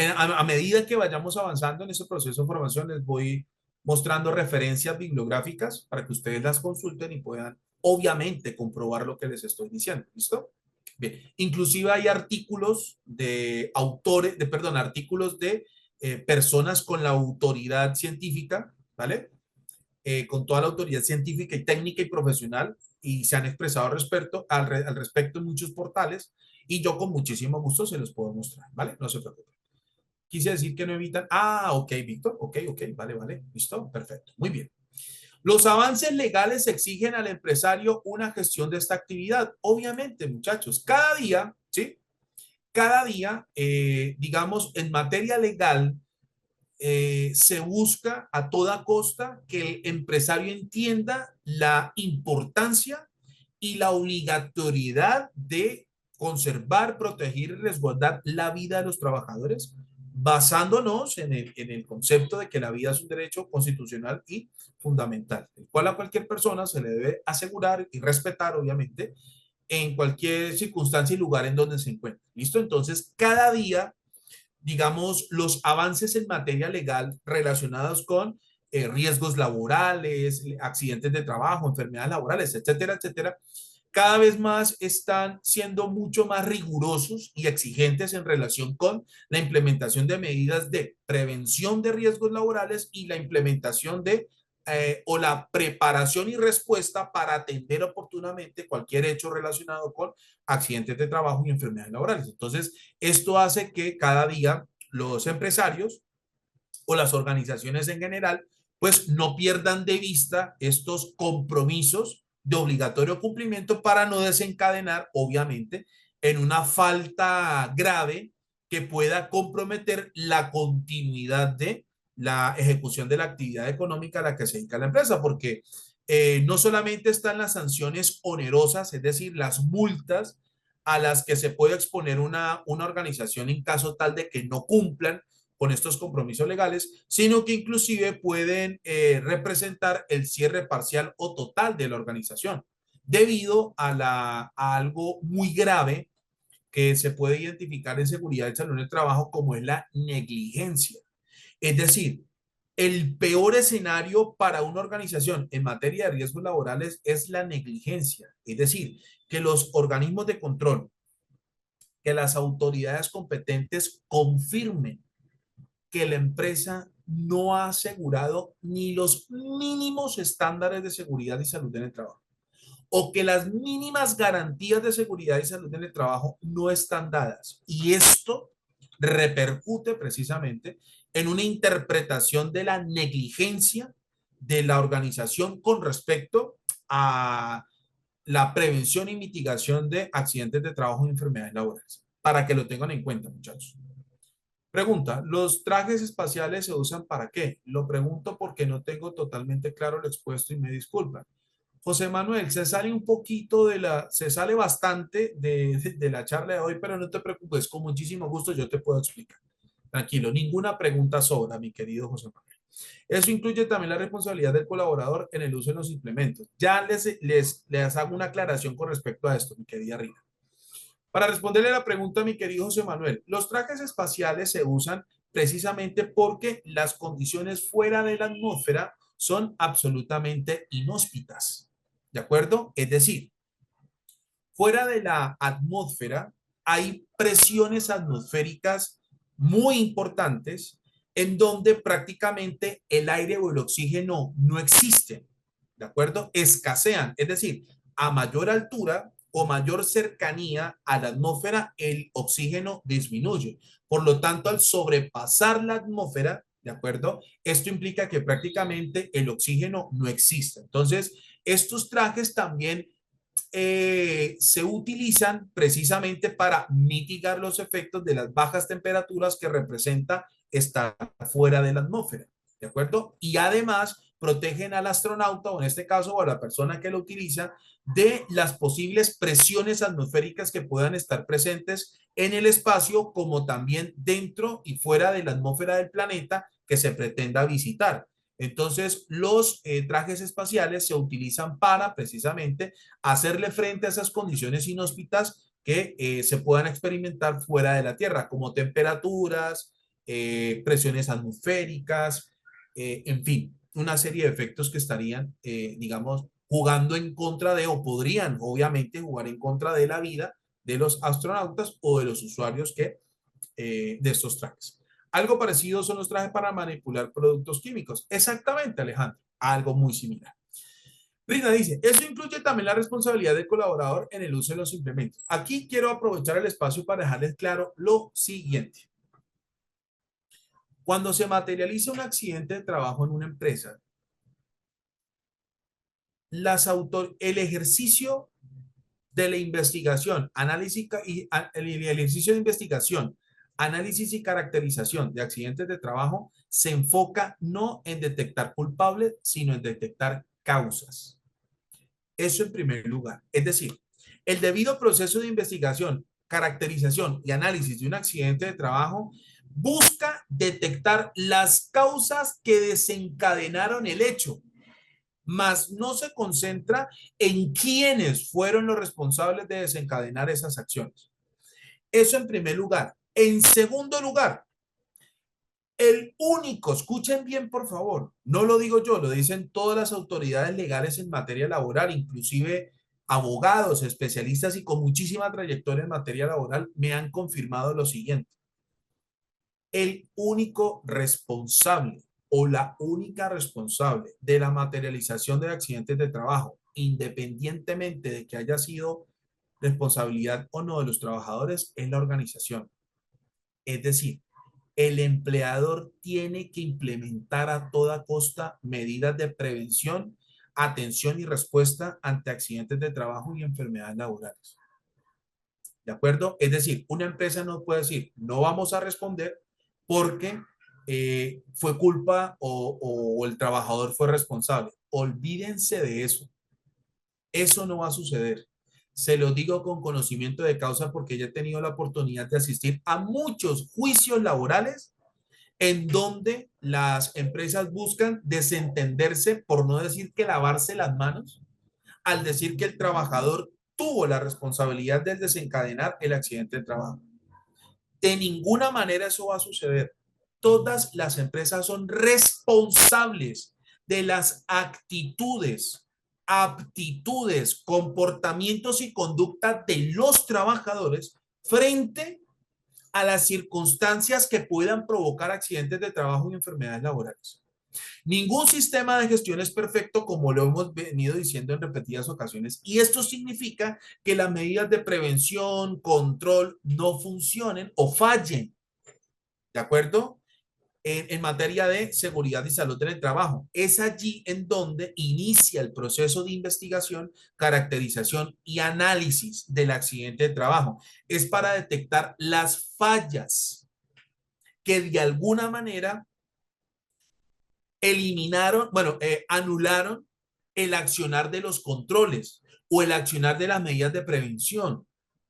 a medida que vayamos avanzando en ese proceso de formación, les voy mostrando referencias bibliográficas para que ustedes las consulten y puedan, obviamente, comprobar lo que les estoy diciendo, ¿listo? Bien, inclusive hay artículos de autores, perdón, artículos de personas con la autoridad científica, ¿vale? Con toda la autoridad científica y técnica y profesional y se han expresado al respecto en muchos portales y yo con muchísimo gusto se los puedo mostrar, ¿vale? No se preocupen. Quise decir que no evitan. Ah, ok, Víctor. Ok, ok, vale, vale. Listo, perfecto. Muy bien. Los avances legales exigen al empresario una gestión de esta actividad. Obviamente, muchachos, cada día, ¿sí? Cada día, digamos, en materia legal, se busca a toda costa que el empresario entienda la importancia y la obligatoriedad de conservar, proteger y resguardar la vida de los trabajadores, basándonos en el concepto de que la vida es un derecho constitucional y fundamental, el cual a cualquier persona se le debe asegurar y respetar, obviamente, en cualquier circunstancia y lugar en donde se encuentre. ¿Listo? Entonces, cada día digamos, los avances en materia legal relacionados con riesgos laborales, accidentes de trabajo, enfermedades laborales, etcétera, etcétera, cada vez más están siendo mucho más rigurosos y exigentes en relación con la implementación de medidas de prevención de riesgos laborales y la implementación de o la preparación y respuesta para atender oportunamente cualquier hecho relacionado con accidentes de trabajo y enfermedades laborales. Entonces, esto hace que cada día los empresarios o las organizaciones en general, pues no pierdan de vista estos compromisos de obligatorio cumplimiento para no desencadenar, obviamente, en una falta grave que pueda comprometer la continuidad de la ejecución de la actividad económica a la que se dedica la empresa, porque no solamente están las sanciones onerosas, es decir, las multas a las que se puede exponer una organización en caso tal de que no cumplan con estos compromisos legales, sino que inclusive pueden representar el cierre parcial o total de la organización, debido a algo muy grave que se puede identificar en seguridad y salud en el trabajo, como es la negligencia. Es decir, el peor escenario para una organización en materia de riesgos laborales es la negligencia. Es decir, que los organismos de control, que las autoridades competentes confirmen que la empresa no ha asegurado ni los mínimos estándares de seguridad y salud en el trabajo, o que las mínimas garantías de seguridad y salud en el trabajo no están dadas. Y esto repercute precisamente en una interpretación de la negligencia de la organización con respecto a la prevención y mitigación de accidentes de trabajo y enfermedades laborales. Para que lo tengan en cuenta, muchachos. Pregunta, ¿los trajes espaciales se usan para qué? Lo pregunto porque no tengo totalmente claro lo expuesto y me disculpan. José Manuel, se sale un poquito se sale bastante de la charla de hoy, pero no te preocupes, con muchísimo gusto yo te puedo explicar. Tranquilo, ninguna pregunta sobra, mi querido José Manuel. Eso incluye también la responsabilidad del colaborador en el uso de los implementos. Ya les hago una aclaración con respecto a esto, mi querida Rita. Para responderle la pregunta a mi querido José Manuel, los trajes espaciales se usan precisamente porque las condiciones fuera de la atmósfera son absolutamente inhóspitas. ¿De acuerdo? Es decir, fuera de la atmósfera hay presiones atmosféricas muy importantes en donde prácticamente el aire o el oxígeno no existen. ¿De acuerdo? Escasean. Es decir, a mayor altura o mayor cercanía a la atmósfera, el oxígeno disminuye. Por lo tanto, al sobrepasar la atmósfera, ¿de acuerdo? Esto implica que prácticamente el oxígeno no existe. Entonces, estos trajes también se utilizan precisamente para mitigar los efectos de las bajas temperaturas que representa estar fuera de la atmósfera, ¿de acuerdo? Y además protegen al astronauta, o en este caso a la persona que lo utiliza, de las posibles presiones atmosféricas que puedan estar presentes en el espacio, como también dentro y fuera de la atmósfera del planeta que se pretenda visitar. Entonces, los trajes espaciales se utilizan para precisamente hacerle frente a esas condiciones inhóspitas que se puedan experimentar fuera de la Tierra, como temperaturas, presiones atmosféricas, en fin, una serie de efectos que estarían, digamos, jugando en contra de, o podrían obviamente jugar en contra de la vida de los astronautas o de los usuarios de estos trajes. Algo parecido son los trajes para manipular productos químicos. Exactamente, Alejandro, algo muy similar. Rina dice, eso incluye también la responsabilidad del colaborador en el uso de los implementos. Aquí quiero aprovechar el espacio para dejarles claro lo siguiente. Cuando se materializa un accidente de trabajo en una empresa, el ejercicio de la investigación, el ejercicio de investigación, análisis y caracterización de accidentes de trabajo se enfoca no en detectar culpables, sino en detectar causas. Eso en primer lugar. Es decir, el debido proceso de investigación, caracterización y análisis de un accidente de trabajo busca detectar las causas que desencadenaron el hecho, mas no se concentra en quiénes fueron los responsables de desencadenar esas acciones. Eso en primer lugar. En segundo lugar, El único, escuchen bien por favor, no lo digo yo, lo dicen todas las autoridades legales en materia laboral, inclusive abogados, especialistas y con muchísima trayectoria en materia laboral me han confirmado lo siguiente. El único responsable o la única responsable de la materialización de accidentes de trabajo, independientemente de que haya sido responsabilidad o no de los trabajadores, es la organización. Es decir, el empleador tiene que implementar a toda costa medidas de prevención, atención y respuesta ante accidentes de trabajo y enfermedades laborales. ¿De acuerdo? Es decir, una empresa no puede decir, no vamos a responder porque fue culpa o el trabajador fue responsable. Olvídense de eso. Eso no va a suceder. Se lo digo con conocimiento de causa porque ya he tenido la oportunidad de asistir a muchos juicios laborales en donde las empresas buscan desentenderse, por no decir que lavarse las manos, al decir que el trabajador tuvo la responsabilidad de desencadenar el accidente de trabajo. De ninguna manera eso va a suceder. Todas las empresas son responsables de las actitudes, aptitudes, comportamientos y conducta de los trabajadores frente a las circunstancias que puedan provocar accidentes de trabajo y enfermedades laborales. Ningún sistema de gestión es perfecto, como lo hemos venido diciendo en repetidas ocasiones, y esto significa que las medidas de prevención, control, no funcionen o fallen, ¿de acuerdo? En materia de seguridad y salud en el trabajo. Es allí en donde inicia el proceso de investigación, caracterización y análisis del accidente de trabajo. Es para detectar las fallas que de alguna manera eliminaron, bueno, anularon el accionar de los controles o el accionar de las medidas de prevención.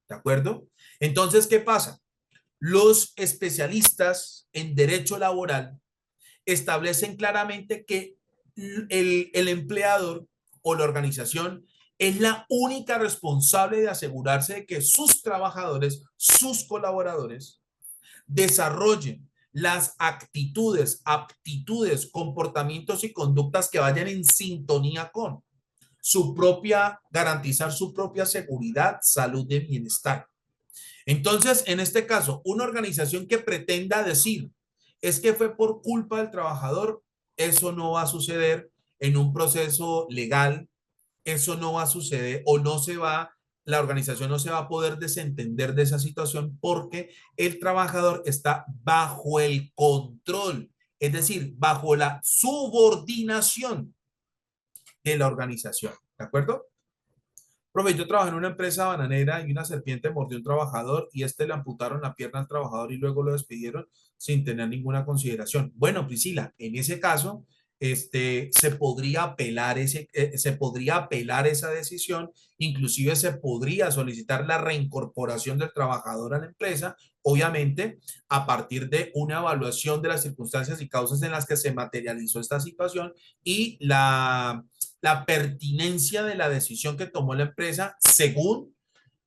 ¿De acuerdo? Entonces, ¿qué pasa? Los especialistas en derecho laboral establecen claramente que el empleador o la organización es la única responsable de asegurarse de que sus trabajadores, sus colaboradores, desarrollen las actitudes, aptitudes, comportamientos y conductas que vayan en sintonía con su propia, garantizar su propia seguridad, salud y bienestar. Entonces, en este caso, una organización que pretenda decir es que fue por culpa del trabajador, eso no va a suceder en un proceso legal, eso no va a suceder o no se va, la organización no se va a poder desentender de esa situación porque el trabajador está bajo el control, es decir, bajo la subordinación de la organización. ¿De acuerdo? Profe, yo trabajé en una empresa bananera y una serpiente mordió a un trabajador y este le amputaron la pierna al trabajador y luego lo despidieron sin tener ninguna consideración. Bueno, Priscila, en ese caso, se podría apelar se podría apelar esa decisión, inclusive se podría solicitar la reincorporación del trabajador a la empresa, obviamente a partir de una evaluación de las circunstancias y causas en las que se materializó esta situación y la pertinencia de la decisión que tomó la empresa según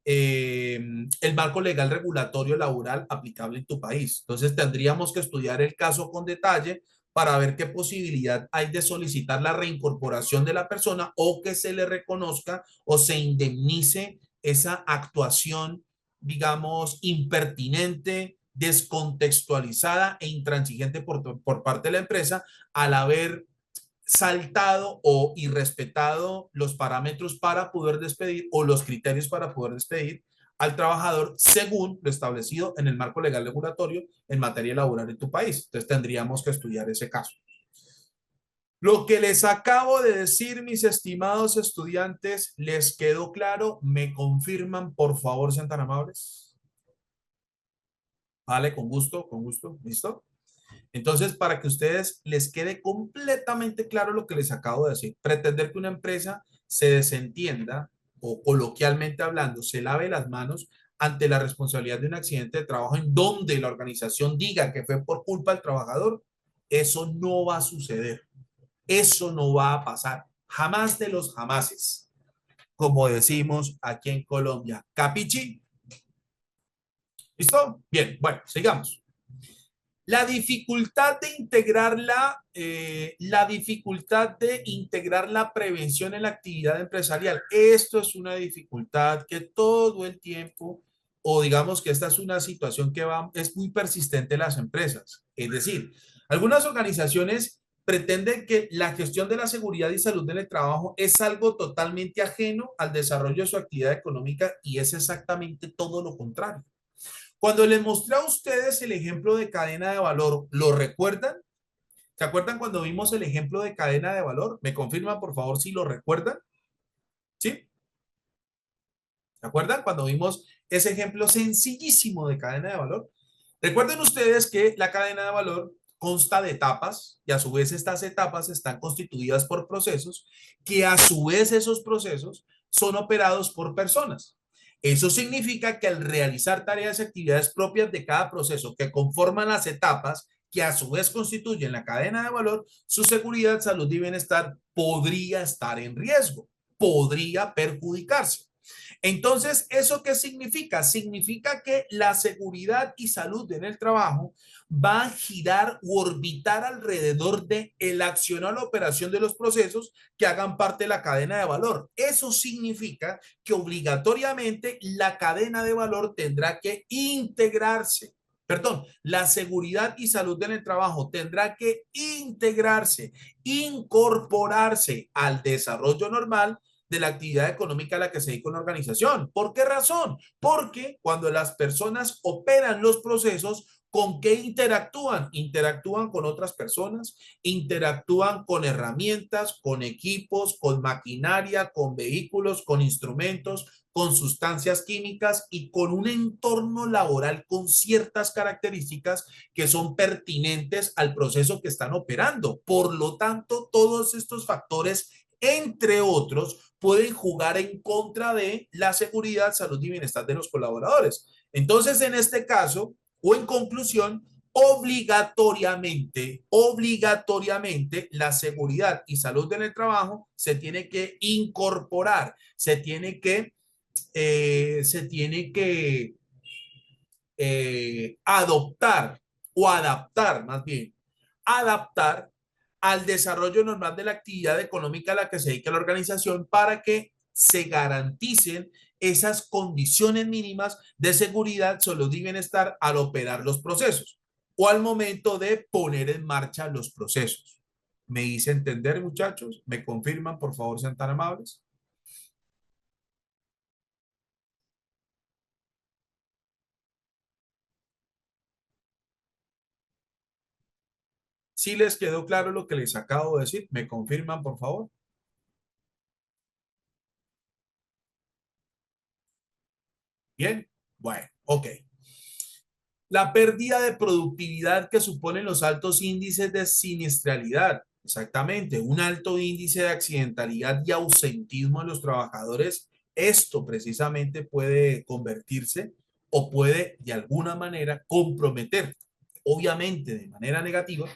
el marco legal regulatorio laboral aplicable en tu país. Entonces tendríamos que estudiar el caso con detalle para ver qué posibilidad hay de solicitar la reincorporación de la persona o que se le reconozca o se indemnice esa actuación, digamos, impertinente, descontextualizada e intransigente por parte de la empresa al haber saltado o irrespetado los parámetros para poder despedir o los criterios para poder despedir al trabajador según lo establecido en el marco legal regulatorio en materia laboral en tu país. Entonces tendríamos que estudiar ese caso. Lo que les acabo de decir, mis estimados estudiantes, ¿les quedó claro? ¿Me confirman, por favor, sean tan amables? Vale, con gusto, ¿listo? Entonces, para que ustedes les quede completamente claro lo que les acabo de decir, pretender que una empresa se desentienda o coloquialmente hablando, se lave las manos ante la responsabilidad de un accidente de trabajo en donde la organización diga que fue por culpa del trabajador, eso no va a suceder. Eso no va a pasar. Jamás de los jamases, como decimos aquí en Colombia. ¿Capichi? ¿Listo? Bien, bueno, sigamos. La dificultad de integrar la dificultad de integrar la prevención en la actividad empresarial. Esto es una dificultad que todo el tiempo, o digamos que esta es una situación que es muy persistente en las empresas. Es decir, algunas organizaciones pretenden que la gestión de la seguridad y salud en el trabajo es algo totalmente ajeno al desarrollo de su actividad económica y es exactamente todo lo contrario. Cuando les mostré a ustedes el ejemplo de cadena de valor, ¿lo recuerdan? ¿Se acuerdan cuando vimos el ejemplo de cadena de valor? ¿Me confirman, por favor, si lo recuerdan? ¿Sí? ¿Se acuerdan cuando vimos ese ejemplo sencillísimo de cadena de valor? Recuerden ustedes que la cadena de valor consta de etapas y a su vez estas etapas están constituidas por procesos que a su vez esos procesos son operados por personas. Eso significa que al realizar tareas y actividades propias de cada proceso que conforman las etapas que a su vez constituyen la cadena de valor, su seguridad, salud y bienestar podría estar en riesgo, podría perjudicarse. Entonces, ¿eso qué significa? Significa que la seguridad y salud en el trabajo va a girar u orbitar alrededor de el acción o la operación de los procesos que hagan parte de la cadena de valor. Eso significa que obligatoriamente la cadena de valor tendrá que integrarse. Perdón, la seguridad y salud en el trabajo tendrá que integrarse, incorporarse al desarrollo normal de la actividad económica a la que se dedica una organización. ¿Por qué razón? Porque cuando las personas operan los procesos, ¿con qué interactúan? Interactúan con otras personas, interactúan con herramientas, con equipos, con maquinaria, con vehículos, con instrumentos, con sustancias químicas y con un entorno laboral con ciertas características que son pertinentes al proceso que están operando. Por lo tanto, todos estos factores, entre otros, pueden jugar en contra de la seguridad, salud y bienestar de los colaboradores. Entonces, en este caso, o en conclusión, obligatoriamente, la seguridad y salud en el trabajo se tiene que incorporar, se tiene que adoptar o adaptar, más bien, adaptar al desarrollo normal de la actividad económica a la que se dedica la organización para que se garanticen esas condiciones mínimas de seguridad, salud y bienestar al operar los procesos o al momento de poner en marcha los procesos. ¿Me hice entender, muchachos? ¿Me confirman, por favor, sean tan amables? ¿Sí les quedó claro lo que les acabo de decir? ¿Me confirman, por favor? Bien, bueno, ok. La pérdida de productividad que suponen los altos índices de siniestralidad. Exactamente, un alto índice de accidentalidad y ausentismo de los trabajadores. Esto precisamente puede convertirse o puede de alguna manera comprometer, obviamente de manera negativa,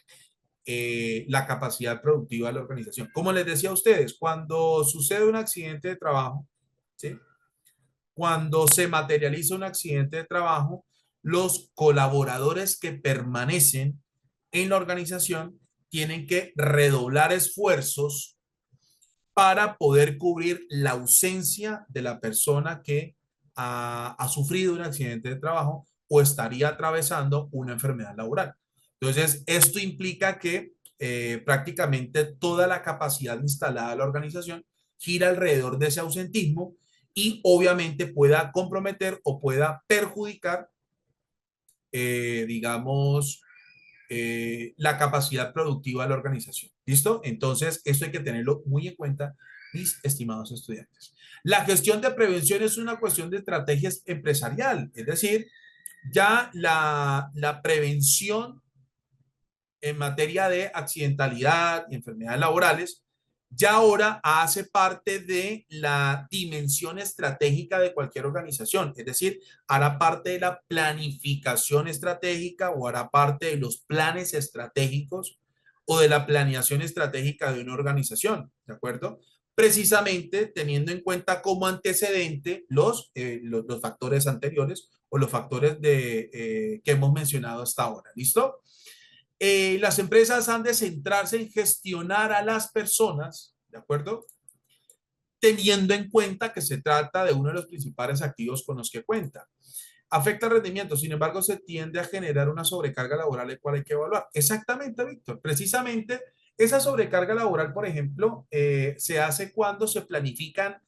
la capacidad productiva de la organización. Como les decía a ustedes, cuando sucede un accidente de trabajo, ¿sí? Cuando se materializa un accidente de trabajo, los colaboradores que permanecen en la organización tienen que redoblar esfuerzos para poder cubrir la ausencia de la persona que ha sufrido un accidente de trabajo o estaría atravesando una enfermedad laboral. Entonces, esto implica que prácticamente toda la capacidad instalada de la organización gira alrededor de ese ausentismo y obviamente pueda comprometer o pueda perjudicar, digamos, la capacidad productiva de la organización. ¿Listo? Entonces, esto hay que tenerlo muy en cuenta, mis estimados estudiantes. La gestión de prevención es una cuestión de estrategia empresarial, es decir, ya la prevención en materia de accidentalidad y enfermedades laborales, ya ahora hace parte de la dimensión estratégica de cualquier organización, es decir, hará parte de la planificación estratégica o hará parte de los planes estratégicos o de la planeación estratégica de una organización, ¿de acuerdo? Precisamente teniendo en cuenta como antecedente los factores anteriores o los factores que hemos mencionado hasta ahora. ¿Listo? Las empresas han de centrarse en gestionar a las personas, ¿de acuerdo? Teniendo en cuenta que se trata de uno de los principales activos con los que cuenta. Afecta el rendimiento, sin embargo, se tiende a generar una sobrecarga laboral, el cual hay que evaluar. Exactamente, Víctor. Precisamente esa sobrecarga laboral, por ejemplo, se hace cuando se planifican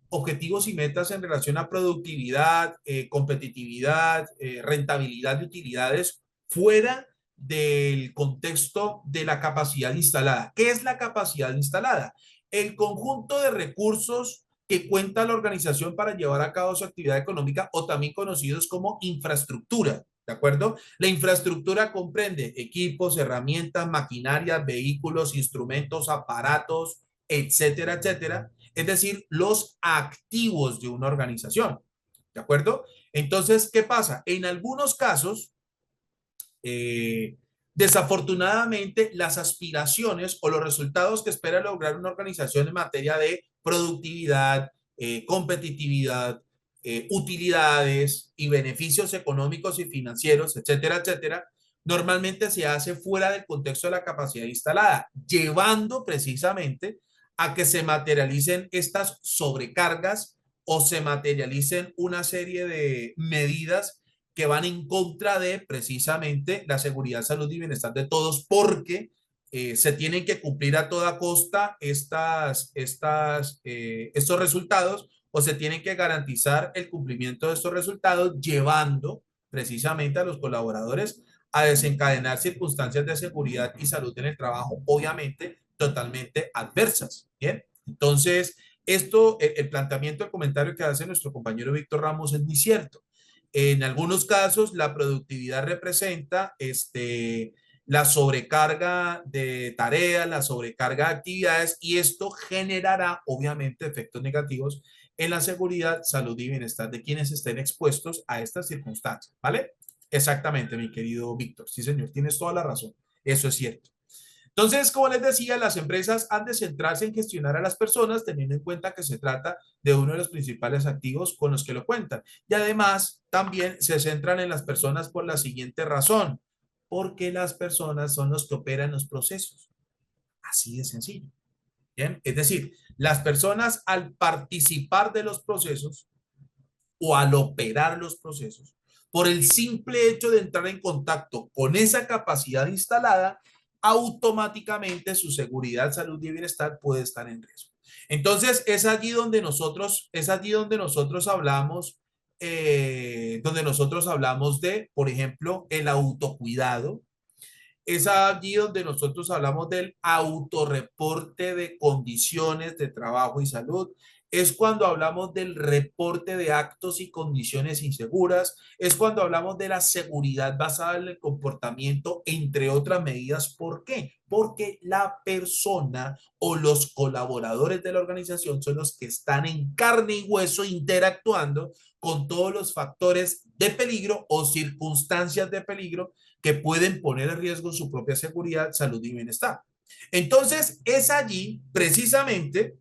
objetivos y metas en relación a productividad, competitividad, rentabilidad de utilidades fuera del contexto de la capacidad instalada. ¿Qué es la capacidad instalada? El conjunto de recursos que cuenta la organización para llevar a cabo su actividad económica o también conocidos como infraestructura, ¿de acuerdo? La infraestructura comprende equipos, herramientas, maquinaria, vehículos, instrumentos, aparatos, etcétera, etcétera. Es decir, los activos de una organización, ¿de acuerdo? Entonces, ¿qué pasa? En algunos casos, eh, desafortunadamente, las aspiraciones o los resultados que espera lograr una organización en materia de productividad, competitividad, utilidades y beneficios económicos y financieros, etcétera, etcétera, normalmente se hace fuera del contexto de la capacidad instalada, llevando precisamente a que se materialicen estas sobrecargas o se materialicen una serie de medidas que van en contra de precisamente la seguridad, salud y bienestar de todos, porque se tienen que cumplir a toda costa estos resultados o se tienen que garantizar el cumplimiento de estos resultados, llevando precisamente a los colaboradores a desencadenar circunstancias de seguridad y salud en el trabajo, obviamente totalmente adversas. Bien, entonces, el planteamiento, el comentario que hace nuestro compañero Víctor Ramos es muy cierto. En algunos casos, la productividad representa la sobrecarga de tareas, la sobrecarga de actividades, y esto generará, obviamente, efectos negativos en la seguridad, salud y bienestar de quienes estén expuestos a estas circunstancias, ¿vale? Exactamente, mi querido Víctor. Sí, señor, tienes toda la razón. Eso es cierto. Entonces, como les decía, las empresas han de centrarse en gestionar a las personas, teniendo en cuenta que se trata de uno de los principales activos con los que lo cuentan. Y además, también se centran en las personas por la siguiente razón, porque las personas son los que operan los procesos. Así de sencillo. ¿Bien? Es decir, las personas al participar de los procesos o al operar los procesos, por el simple hecho de entrar en contacto con esa capacidad instalada, automáticamente su seguridad, salud y bienestar puede estar en riesgo. Entonces, es allí donde nosotros hablamos de, por ejemplo, el autocuidado. Es allí donde nosotros hablamos del autorreporte de condiciones de trabajo y salud. Es cuando hablamos del reporte de actos y condiciones inseguras. Es cuando hablamos de la seguridad basada en el comportamiento, entre otras medidas. ¿Por qué? Porque la persona o los colaboradores de la organización son los que están en carne y hueso interactuando con todos los factores de peligro o circunstancias de peligro que pueden poner en riesgo su propia seguridad, salud y bienestar. Entonces, es allí precisamente,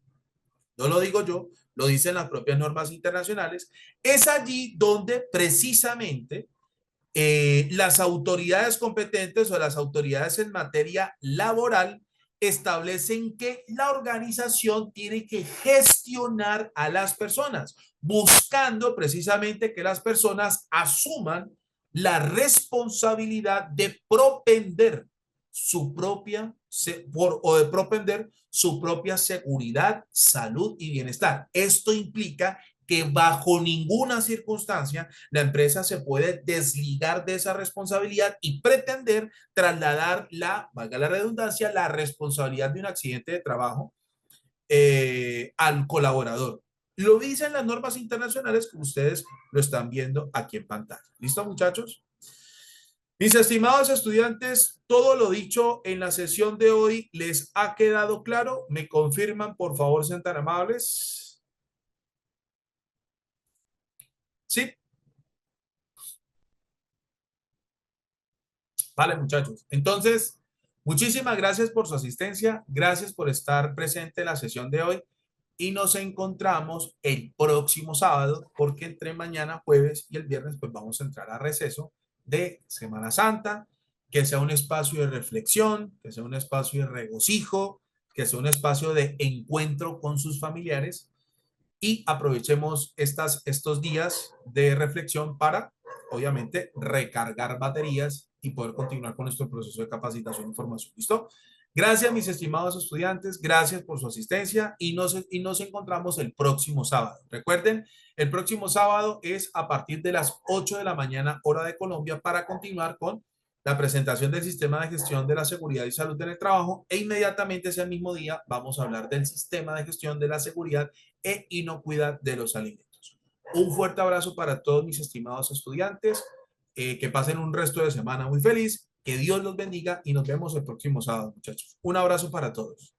no lo digo yo, lo dicen las propias normas internacionales, es allí donde precisamente las autoridades competentes o las autoridades en materia laboral establecen que la organización tiene que gestionar a las personas, buscando precisamente que las personas asuman la responsabilidad de propender su propia o de propender su propia seguridad, salud y bienestar. Esto implica que bajo ninguna circunstancia la empresa se puede desligar de esa responsabilidad y pretender trasladar valga la redundancia, la responsabilidad de un accidente de trabajo al colaborador. Lo dicen las normas internacionales, como ustedes lo están viendo aquí en pantalla. ¿Listo, muchachos? Mis estimados estudiantes, todo lo dicho en la sesión de hoy les ha quedado claro. ¿Me confirman, por favor, sean tan amables? Sí. Vale, muchachos. Entonces, muchísimas gracias por su asistencia. Gracias por estar presente en la sesión de hoy. y nos encontramos el próximo sábado, porque entre mañana, jueves y el viernes, pues vamos a entrar a receso de Semana Santa, que sea un espacio de reflexión, que sea un espacio de regocijo, que sea un espacio de encuentro con sus familiares y aprovechemos estos días de reflexión para, obviamente, recargar baterías y poder continuar con nuestro proceso de capacitación y formación. ¿Listo? Gracias, mis estimados estudiantes. Gracias por su asistencia y nos encontramos el próximo sábado. Recuerden, el próximo sábado es a partir de las 8 de la mañana, hora de Colombia, para continuar con la presentación del sistema de gestión de la seguridad y salud en el trabajo e inmediatamente ese mismo día vamos a hablar del sistema de gestión de la seguridad e inocuidad de los alimentos. Un fuerte abrazo para todos mis estimados estudiantes, que pasen un resto de semana muy feliz, que Dios los bendiga y nos vemos el próximo sábado, muchachos. Un abrazo para todos.